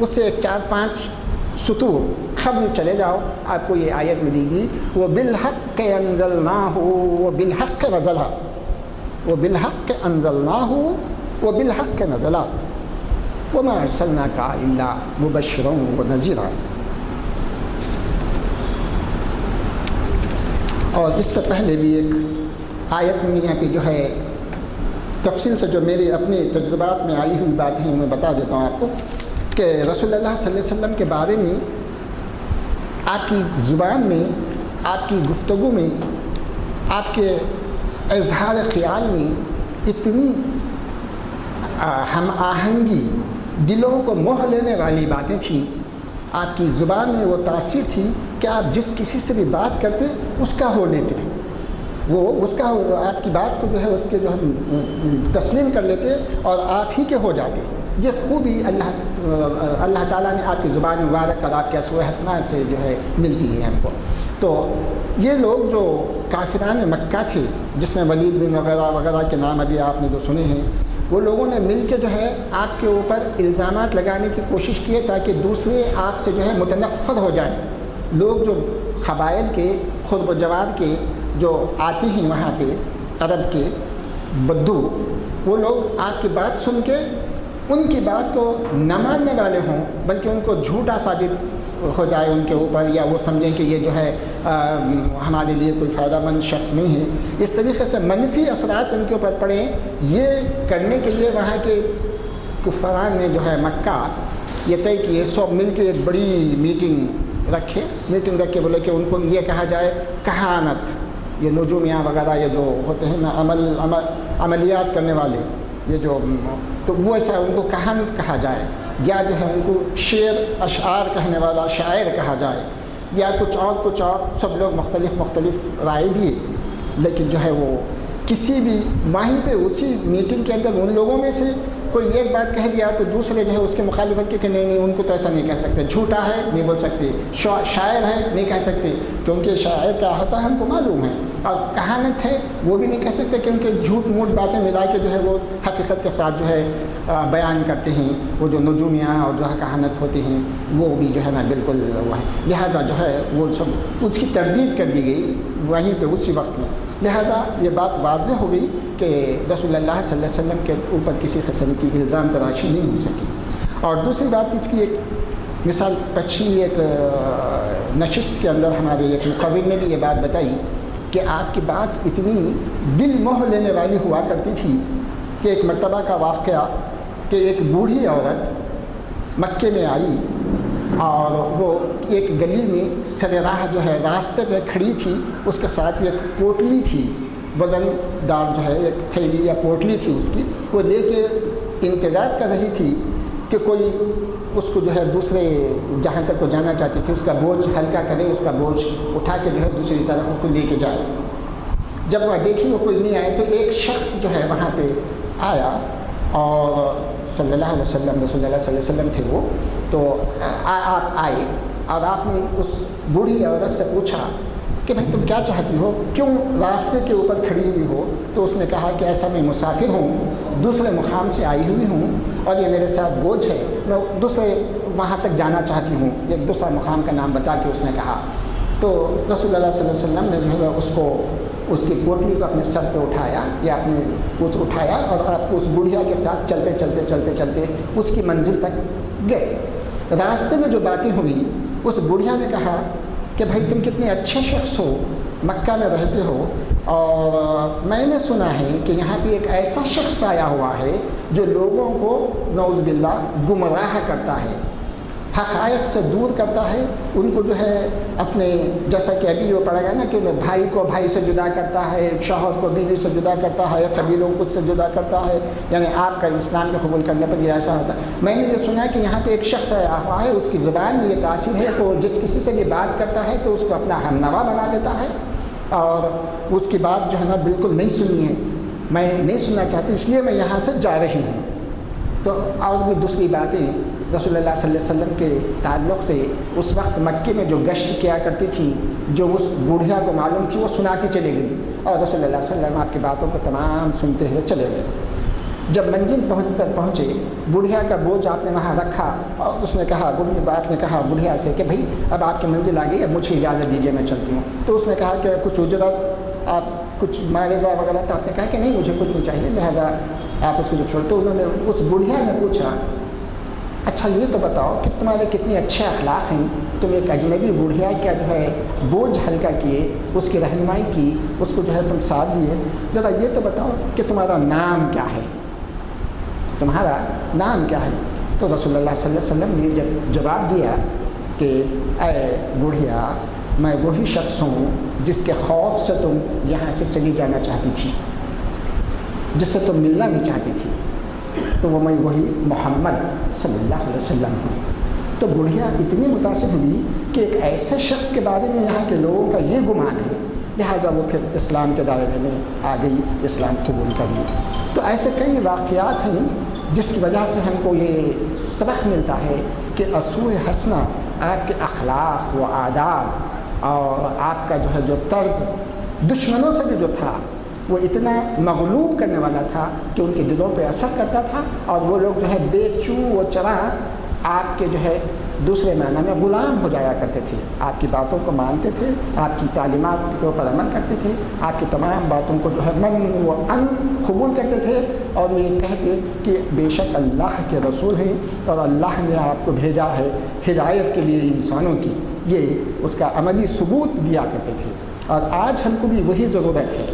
اس سے ایک 4-5 سطور قبل چلے جاؤ، آپ کو یہ آیت ملے گی، وَبِالْحَقِّ أَنزَلْنَاهُ وَبِالْحَقِّ نَزَلَ، وَبِالْحَقِّ أَنزَلْنَاهُ وَبِالْحَقِّ نَزَلَ وَمَا أَرْسَلْنَاكَ إِلَّا مُبَشِّرًا وَنَذِيرًا۔ اور اس سے پہلے بھی ایک آیت میں یہاں پہ جو ہے تفصیل سے جو میرے اپنے تجربات میں آئی ہوئی باتیں ہیں میں بتا دیتا ہوں آپ کو، کہ رسول اللہ صلی اللہ علیہ وسلم کے بارے میں آپ کی زبان میں، آپ کی گفتگو میں، آپ کے اظہار خیال میں اتنی ہم آہنگی، دلوں کو موہ لینے والی باتیں تھیں، آپ کی زبان میں وہ تاثیر تھی کہ آپ جس کسی سے بھی بات کرتے اس کا ہو لیتے، وہ اس کا آپ کی بات کو جو ہے اس کے جو ہے تسلیم کر لیتے اور آپ ہی کے ہو جاتے۔ یہ خوبی اللہ تعالیٰ نے آپ کی زبان مبارک اور آپ کے اسوہ حسنات سے جو ہے ملتی ہے ہم کو۔ تو یہ لوگ جو کافران مکہ تھے، جس میں ولید بن وغیرہ وغیرہ کے نام ابھی آپ نے جو سنے ہیں، وہ لوگوں نے مل کے جو ہے آپ کے اوپر الزامات لگانے کی کوشش کی ہے تاکہ دوسرے آپ سے جو ہے متنفر ہو جائیں۔ لوگ جو قبائل کے خود و جوار کے جو آتے ہیں وہاں پہ، عرب کے بدو، وہ لوگ آپ کی بات سن کے ان کی بات کو نہ ماننے والے ہوں، بلکہ ان کو جھوٹا ثابت ہو جائے ان کے اوپر، یا وہ سمجھیں کہ یہ جو ہے ہمارے لیے کوئی فائدہ مند شخص نہیں ہے، اس طریقے سے منفی اثرات ان کے اوپر پڑیں۔ یہ کرنے کے لیے وہاں کے کفاران نے جو ہے مکہ یہ طے کیے، سب مل کے ایک بڑی میٹنگ رکھ کے بولے کہ ان کو یہ کہا جائے کہانت، یہ نجومیاں وغیرہ یہ جو ہوتے ہیں نا عملیات کرنے والے، یہ جو تو وہ ایسا ان کو کہانت کہا جائے، یا جو ہے ان کو شعر اشعار کہنے والا شاعر کہا جائے، یا کچھ اور سب لوگ مختلف رائے دیے، لیکن جو ہے وہ کسی بھی وہیں پہ اسی میٹنگ کے اندر ان لوگوں میں سے کوئی ایک بات کہہ دیا تو دوسرے جو ہے اس کے مخالفت کے کہ نہیں ان کو تو ایسا نہیں کہہ سکتے، جھوٹا ہے نہیں بول سکتے، شاعر ہے نہیں کہہ سکتے کیونکہ شاعر کیا ہوتا ہے ہم کو معلوم ہے، اور کہانت ہے وہ بھی نہیں کہہ سکتے کیونکہ جھوٹ موٹ باتیں ملا کے جو ہے وہ حقیقت کے ساتھ جو ہے بیان کرتے ہیں، وہ جو نجومیاں اور جو ہے کہانت ہوتی ہیں وہ بھی جو ہے نا بالکل وہ ہے، لہٰذا جو ہے وہ سب اس کی تردید کر دی گئی وہیں پہ اسی وقت میں، لہٰذا یہ بات واضح ہو گئی کہ رسول اللہ صلی اللہ علیہ وسلم کے اوپر کسی قسم کی الزام تراشی نہیں ہو سکی۔ اور دوسری بات اس کی ایک مثال پچھلی ایک نشست کے اندر ہمارے ایک مقرر نے بھی یہ بات بتائی کہ آپ کی بات اتنی دل موہ لینے والی ہوا کرتی تھی کہ ایک مرتبہ کا واقعہ کہ ایک بوڑھی عورت مکے میں آئی اور وہ ایک گلی میں سر راہ جو ہے راستے پہ کھڑی تھی، اس کے ساتھ ایک پوٹلی تھی، وزن دار جو ہے ایک تھیلی یا پوٹلی تھی اس کی، وہ لے کے انتظار کر رہی تھی کہ کوئی اس کو جو ہے دوسرے جہاں تک وہ جانا چاہتی تھی اس کا بوجھ ہلکا کرے، اس کا بوجھ اٹھا کے جو ہے دوسری طرف کو لے کے جائے۔ جب وہ دیکھی وہ کوئی نہیں آئے تو ایک شخص جو ہے وہاں پہ آیا اور صلی اللہ علیہ وسلم رسول اللہ صلی اللہ علیہ وسلم تھے وہ، تو آپ آئے اور آپ نے اس بوڑھی عورت سے پوچھا کہ بھائی تم کیا چاہتی ہو، کیوں راستے کے اوپر کھڑی ہوئی ہو؟ تو اس نے کہا کہ ایسا میں مسافر ہوں، دوسرے مقام سے آئی ہوئی ہوں اور یہ میرے ساتھ بوجھ ہے، میں دوسرے وہاں تک جانا چاہتی ہوں، ایک دوسرا مقام کا نام بتا کے اس نے کہا۔ تو رسول اللہ صلی اللہ علیہ وسلم نے جو ہے اس کو اس کی پوٹلی کو اپنے سر پہ اٹھایا یا اپنے کچھ اٹھایا اور آپ کو اس بڑھیا کے ساتھ چلتے اس کی منزل تک گئے۔ راستے میں جو باتیں ہوئی اس بڑھیا نے کہا کہ بھائی تم کتنے اچھے شخص ہو، مکہ میں رہتے ہو، اور میں نے سنا ہے کہ یہاں پہ ایک ایسا شخص آیا ہوا ہے جو لوگوں کو نعوذ باللہ گمراہ کرتا ہے، حقائق سے دور کرتا ہے، ان کو جو ہے اپنے جیسا کہ ابھی وہ پڑھا گیا نا کہ بھائی کو بھائی سے جدا کرتا ہے، شوہر کو بیوی سے جدا کرتا ہے، قبیلوں کو سے جدا کرتا ہے، یعنی آپ کا اسلام کے قبول کرنے پر یہ ایسا ہوتا ہے۔ میں نے یہ سنا ہے کہ یہاں پہ ایک شخص آیا ہوا ہے، اس کی زبان میں یہ تاثیر ہے کہ وہ جس کسی سے بھی بات کرتا ہے تو اس کو اپنا ہمنوا بنا دیتا ہے اور اس کی بات جو ہے نا بالکل نہیں سنی ہے، میں نہیں سننا چاہتی اس لیے میں یہاں سے جا رہی ہوں۔ تو اور بھی دوسری باتیں رسول اللہ صلی اللہ علیہ وسلم کے تعلق سے اس وقت مکے میں جو گشت کیا کرتی تھی، جو اس بوڑھیا کو معلوم تھی، وہ سناتی چلی گئی اور رسول اللہ صلی اللہ علیہ وسلم آپ کی باتوں کو تمام سنتے ہوئے چلے گئے۔ جب منزل پر پہنچے، بڑھیا کا بوجھ آپ نے وہاں رکھا اور اس نے کہا، بوڑھی باپ نے کہا بڑھیا سے کہ بھائی اب آپ کی منزل آ گئی، اب مجھے اجازت دیجیے میں چلتی ہوں۔ تو اس نے کہا کہ کچھ اجرت، آپ کچھ معاوضہ وغیرہ، تو آپ نے کہا کہ نہیں مجھے کچھ نہیں چاہیے، لہٰذا آپ اس کو جب چھوڑتے، انہوں نے اس بڑھیا نے پوچھا اچھا یہ تو بتاؤ کہ تمہارے کتنے اچھے اخلاق ہیں، تم ایک اجنبی بڑھیا کا جو ہے بوجھ ہلکا کیے، اس کی رہنمائی کی، اس کو جو ہے تم ساتھ دیے، ذرا یہ تو بتاؤ کہ تمہارا نام کیا ہے، تمہارا نام کیا ہے؟ تو رسول اللہ صلی اللہ علیہ وسلم نے جب جواب دیا کہ اے بڑھیا، میں وہی شخص ہوں جس کے خوف سے تم یہاں سے چلی جانا چاہتی تھی، جس سے تم ملنا نہیں چاہتی تھی، تو وہ میں وہی محمد صلی اللہ علیہ وسلم ہوں۔ تو بڑھیا اتنی متاثر ہوئی کہ ایک ایسے شخص کے بارے میں یہاں کے لوگوں کا یہ گمان ہے، لہٰذا وہ پھر اسلام کے دائرے میں آ گئی، اسلام قبول کر لی۔ تو ایسے کئی واقعات ہیں جس کی وجہ سے ہم کو یہ سبق ملتا ہے کہ اسوء حسنہ، آپ کے اخلاق و آداب اور آپ کا جو ہے جو طرز دشمنوں سے بھی جو تھا وہ اتنا مغلوب کرنے والا تھا کہ ان کے دلوں پہ اثر کرتا تھا، اور وہ لوگ جو ہے بے چو و چراں آپ کے جو ہے دوسرے معنی میں غلام ہو جایا کرتے تھے، آپ کی باتوں کو مانتے تھے، آپ کی تعلیمات کے اوپر عمل کرتے تھے، آپ کی تمام باتوں کو جو ہے من و ان قبول کرتے تھے، اور یہ کہتے کہ بے شک اللہ کے رسول ہیں اور اللہ نے آپ کو بھیجا ہے ہدایت کے لیے انسانوں کی، یہ اس کا عملی ثبوت دیا کرتے تھے۔ اور آج ہم کو بھی وہی ضرورت ہے،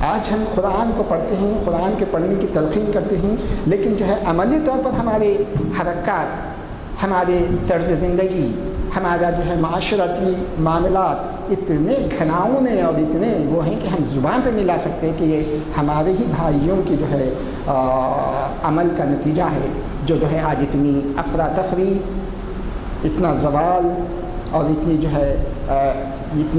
آج ہم قرآن کو پڑھتے ہیں، قرآن کے پڑھنے کی تلقین کرتے ہیں، لیکن جو ہے عملی طور پر ہمارے حرکات، ہمارے طرز زندگی، ہمارا جو ہے معاشرتی معاملات اتنے گھناؤنے اور اتنے وہ ہیں کہ ہم زبان پہ نہیں لا سکتے کہ یہ ہمارے ہی بھائیوں کی جو ہے عمل کا نتیجہ ہے، جو ہے آج اتنی افراتفری، اتنا زوال اور اتنی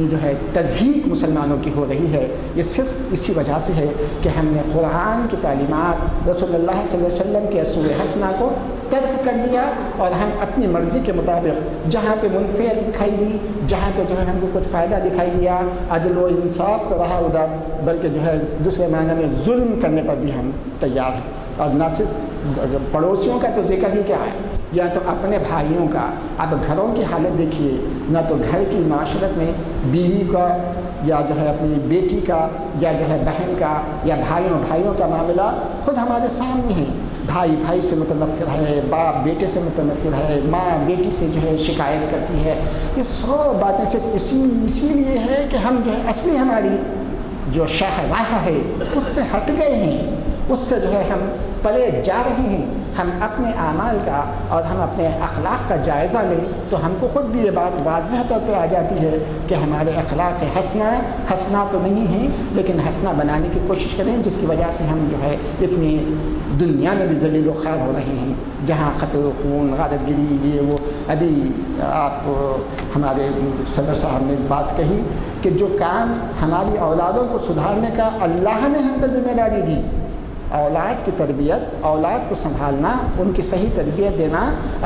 جو ہے تضحیق مسلمانوں کی ہو رہی ہے۔ یہ صرف اسی وجہ سے ہے کہ ہم نے قرآن کی تعلیمات، رسول اللہ صلی اللہ علیہ وسلم کے اسوء حسنہ کو ترک کر دیا، اور ہم اپنی مرضی کے مطابق جہاں پہ منفعت دکھائی دی، جہاں پہ جو ہے ہم کو کچھ فائدہ دکھائی دیا، عدل و انصاف تو رہا ادھر، بلکہ جو ہے دوسرے معنی میں ظلم کرنے پر بھی ہم تیار ہیں۔ اور نہ صرف پڑوسیوں کا تو ذکر ہی کیا ہے، یا تو اپنے بھائیوں کا، اب گھروں کی حالت دیکھیے، نہ تو گھر کی معاشرت میں بیوی کا یا جو ہے اپنی بیٹی کا یا جو ہے بہن کا یا بھائیوں کا معاملہ خود ہمارے سامنے ہے، بھائی سے متنفر ہے، باپ بیٹے سے متنفر ہے، ماں بیٹی سے جو ہے شکایت کرتی ہے۔ یہ سب باتیں صرف اسی لیے ہے کہ ہم جو ہے اصلی ہماری جو شاہراہ ہے اس سے ہٹ گئے ہیں، اس سے جو ہے ہم پرے جا رہے ہیں۔ ہم اپنے اعمال کا اور ہم اپنے اخلاق کا جائزہ لیں تو ہم کو خود بھی یہ بات واضح طور پہ آ جاتی ہے کہ ہمارے اخلاق حسنہ تو نہیں ہیں، لیکن حسنہ بنانے کی کوشش کریں، جس کی وجہ سے ہم جو ہے اتنی دنیا میں بھی ذلیل و خوار ہو رہے ہیں، جہاں قتل و خون، غارت گری، یہ وہ۔ ابھی آپ ہمارے صدر صاحب نے بات کہی کہ جو کام ہماری اولادوں کو سدھارنے کا اللہ نے ہم پہ ذمہ داری دی، اولاد کی تربیت، اولاد کو سنبھالنا، ان کی صحیح تربیت دینا،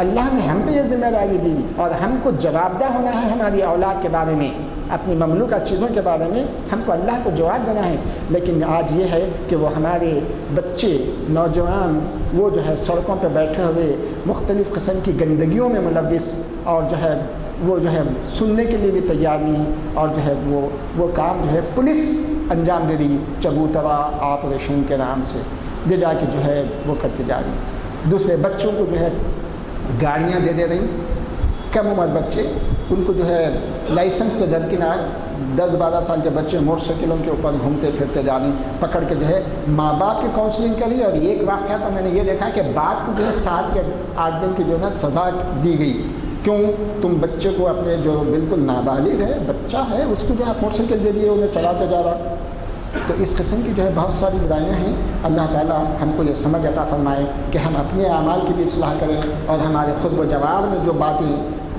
اللہ نے ہم پہ یہ ذمہ داری دی، اور ہم کو جواب دہ ہونا ہے ہماری اولاد کے بارے میں، اپنی مملوکہ چیزوں کے بارے میں ہم کو اللہ کو جواب دینا ہے۔ لیکن آج یہ ہے کہ وہ ہمارے بچے، نوجوان، وہ جو ہے سڑکوں پہ بیٹھے ہوئے مختلف قسم کی گندگیوں میں ملوث، اور جو ہے وہ جو ہے سننے کے لیے بھی تیار نہیں، اور جو ہے وہ کام جو ہے پولیس انجام دے رہی چبوترا آپریشن کے نام سے، لے جا کے جو ہے وہ کرتے جا رہی۔ دوسرے بچوں کو جو ہے گاڑیاں دے رہی، کم عمر بچے، ان کو جو ہے لائسنس تو درکنار، 10-12 سال کے بچے موٹر سائیکلوں کے اوپر گھومتے پھرتے جا رہے ہیں، پکڑ کے جو ہے ماں باپ کی کاؤنسلنگ کری، اور ایک واقعہ تو میں نے یہ دیکھا کہ باپ کو جو ہے 7 یا 8 دن کی جو ہے نا سزا دی گئی۔ کیوں؟ تم بچے کو اپنے جو بالکل نابالغ ہے، بچہ ہے، اس کو جو آپ موٹر سائیکل دے دیے، انہیں چلاتے جا رہا۔ تو اس قسم کی جو ہے بہت ساری برائیاں ہیں۔ اللہ تعالیٰ ہم کو یہ سمجھ عطا فرمائے کہ ہم اپنے اعمال کی بھی اصلاح کریں، اور ہمارے خود و جوار میں جو باتیں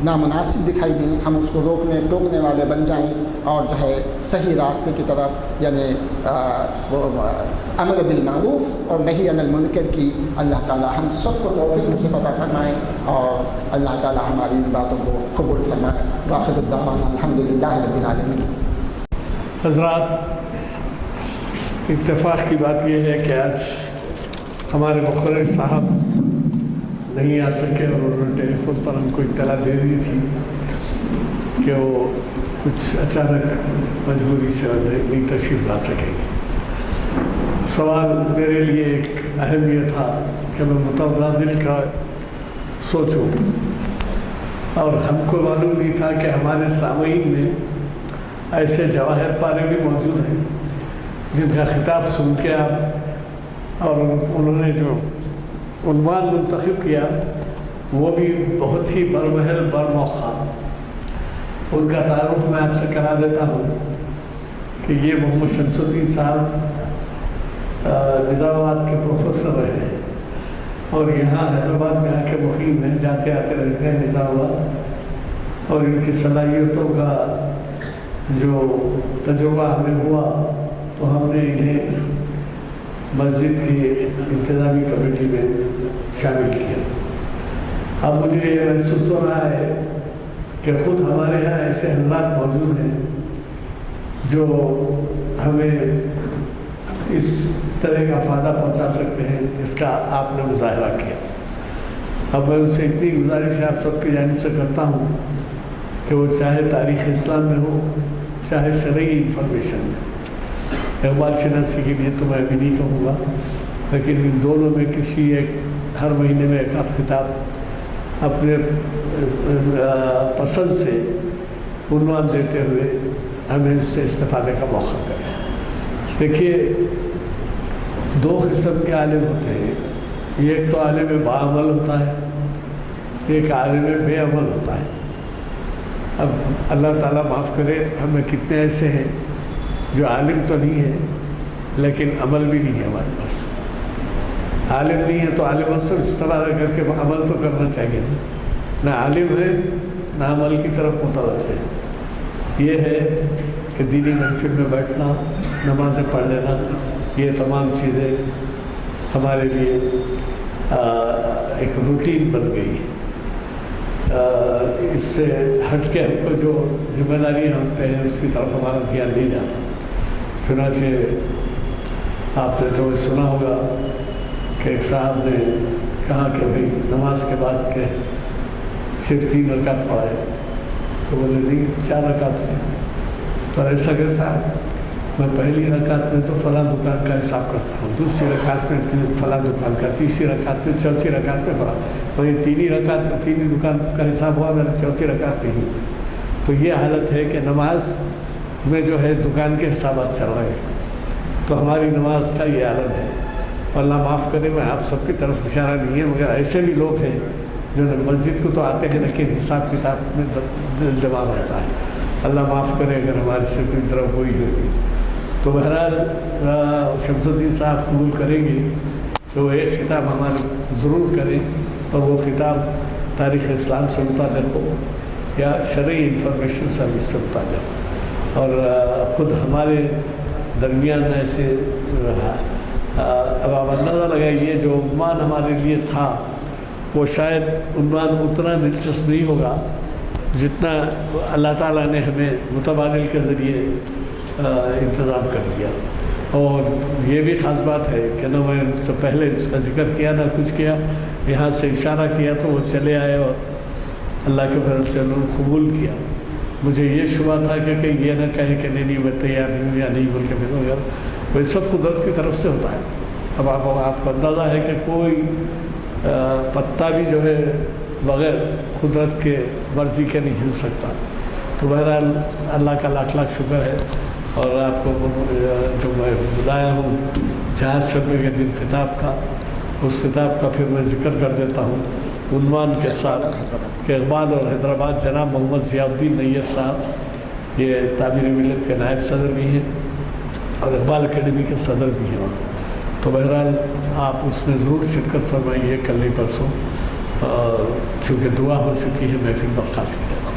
نامناسب دکھائی دیں ہم اس کو روکنے ٹوکنے والے بن جائیں، اور جو ہے صحیح راستے کی طرف، یعنی وہ امر بالمعروف اور نہی عن المنکر کی اللہ تعالیٰ ہم سب کو توفیق نصیب عطا فرمائے، اور اللہ تعالیٰ ہماری ان باتوں کو قبول فرمائے۔ وآخر الدعوانا الحمدللہ رب العالمین۔ حضرات، اتفاق کی بات یہ ہے کہ آج ہمارے مقرر صاحب نہیں آ سکے اور انہوں نے ٹیلی فون پر ہم کو اطلاع دے دی تھی کہ وہ کچھ اچانک مجبوری سے نہیں تشریف لا سکیں گے۔ سوال میرے لیے ایک اہم یہ تھا کہ میں متبادل کا سوچوں، اور ہم کو معلوم نہیں تھا کہ ہمارے سامعین میں ایسے جواہر پارے بھی موجود ہیں جن کا خطاب سن کے آپ اور انہوں نے جو عنوان منتخب کیا وہ بھی بہت ہی برمحل برموقع۔ ان کا تعارف میں آپ سے کرا دیتا ہوں کہ یہ محمد شمس الدین صاحب نظام آباد کے پروفیسر رہے ہیں اور یہاں حیدرآباد میں آ کے مقیم ہیں، جاتے آتے رہتے ہیں نظام آباد، اور ان کی صلاحیتوں کا جو تجربہ ہمیں ہوا تو ہم نے انہیں مسجد کی انتظامی کمیٹی میں شامل کیا۔ اب مجھے یہ محسوس ہو رہا ہے کہ خود ہمارے یہاں ایسے حضرات موجود ہیں جو ہمیں اس طرح کا فائدہ پہنچا سکتے ہیں جس کا آپ نے مظاہرہ کیا۔ اب میں ان سے اتنی گزارش آپ سب کی جانب سے کرتا ہوں کہ وہ چاہے تاریخ اسلام میں ہو چاہے شرعی انفارمیشن میں۔ اقبال شناسی کے لیے تو میں ابھی نہیں کہوں گا، لیکن ان دونوں میں کسی ایک ہر مہینے میں ایک آدھ کتاب اپنے پسند سے عنوان دیتے ہوئے ہمیں اس سے استفادے کا موقع کریں۔ دیکھیے، دو قسم کے عالم ہوتے ہیں، ایک تو عالم باعمل ہوتا ہے، ایک عالم بے عمل ہوتا ہے۔ اب اللہ تعالیٰ معاف کرے، ہمیں کتنے ایسے ہیں جو عالم تو نہیں ہے لیکن عمل بھی نہیں ہے ہمارے پاس۔ عالم نہیں ہے تو عالم سے اس طرح کر کے عمل تو کرنا چاہیے، نہ عالم ہے نہ عمل کی طرف متوجہ ہے۔ یہ ہے کہ دینی محفل میں بیٹھنا، نمازیں پڑھ لینا، یہ تمام چیزیں ہمارے لیے ایک روٹین بن گئی ہے۔ اس سے ہٹ کے ہم کو جو ذمہ داری ہم پہ ہے اس کی طرف ہمارا دھیان نہیں جاتا۔ چنانچہ آپ نے تو سنا ہوگا کہ ایک صاحب نے کہا کہ بھئی نماز کے بعد کہ صرف 3 رکعت پڑھائے، تو بولے نہیں 4 رکعت میں۔ تو ایسا کہ صاحب میں پہلی رکعت میں تو فلاں دکان کا حساب کرتا ہوں، دوسری رکعت میں فلاں دکان کا، تیسری رکعت میں، چوتھی رکعت میں فلاں، وہی تینی دکان کا حساب ہوا، میرا چوتھی رکعت نہیں ہوئی۔ تو یہ حالت ہے کہ نماز میں جو ہے دکان کے حسابات چل رہے ہیں، تو ہماری نماز کا یہ عالم ہے۔ اللہ معاف کرے، میں آپ سب کی طرف اشارہ نہیں ہے، مگر ایسے بھی لوگ ہیں جو مسجد کو تو آتے ہیں لیکن حساب کتاب میں دل دماغ رہتا ہے۔ اللہ معاف کرے اگر ہمارے سے کوئی طرف ہوئی ہوگی۔ تو بہرحال شمس الدین صاحب قبول کریں گے کہ وہ ایک خطاب ہمارے ضرور کریں، اور وہ خطاب تاریخ اسلام سے متعلق ہو یا شرعی انفارمیشن سروس سے متعلق ہو۔ اور خود ہمارے درمیان ایسے اب آپ اندازہ لگائیے جو عنوان ہمارے لیے تھا وہ شاید عنوان اتنا دلچسپ نہیں ہوگا جتنا اللہ تعالیٰ نے ہمیں متبادل کے ذریعے انتظام کر دیا۔ اور یہ بھی خاص بات ہے کہ نہ میں اس سے پہلے اس کا ذکر کیا نہ کچھ کیا، یہاں سے اشارہ کیا تو وہ چلے آئے اور اللہ کے فضل سے انہوں نے قبول کیا۔ مجھے یہ شبہ تھا کہ کہیں یہ نہ کہیں کہ نہیں میں تیار نہیں ہوں یا نہیں بول کے پھر مگر وہ سب قدرت کی طرف سے ہوتا ہے۔ اب آپ کو اندازہ ہے کہ کوئی پتا بھی جو ہے بغیر قدرت کے مرضی کے نہیں ہل سکتا۔ تو بہرحال اللہ کا لاکھ لاکھ شکر ہے، اور آپ کو جو میں بلایا ہوں 4 شبے کے دن خطاب کا، اس خطاب کا پھر میں ذکر کر دیتا ہوں عنوان کے ساتھ کہ اقبال اور حیدرآباد جناب محمد ضیاء الدین نیّر صاحب یہ تعمیر ملت کے نائب صدر بھی ہیں اور اقبال اکیڈمی کے صدر بھی ہیں۔ تو بہرحال آپ اس میں ضرور شرکت فرمائیے کل نہیں پرسوں، اور چونکہ دعا ہو چکی ہے محفل برخاست کی جاتی ہے۔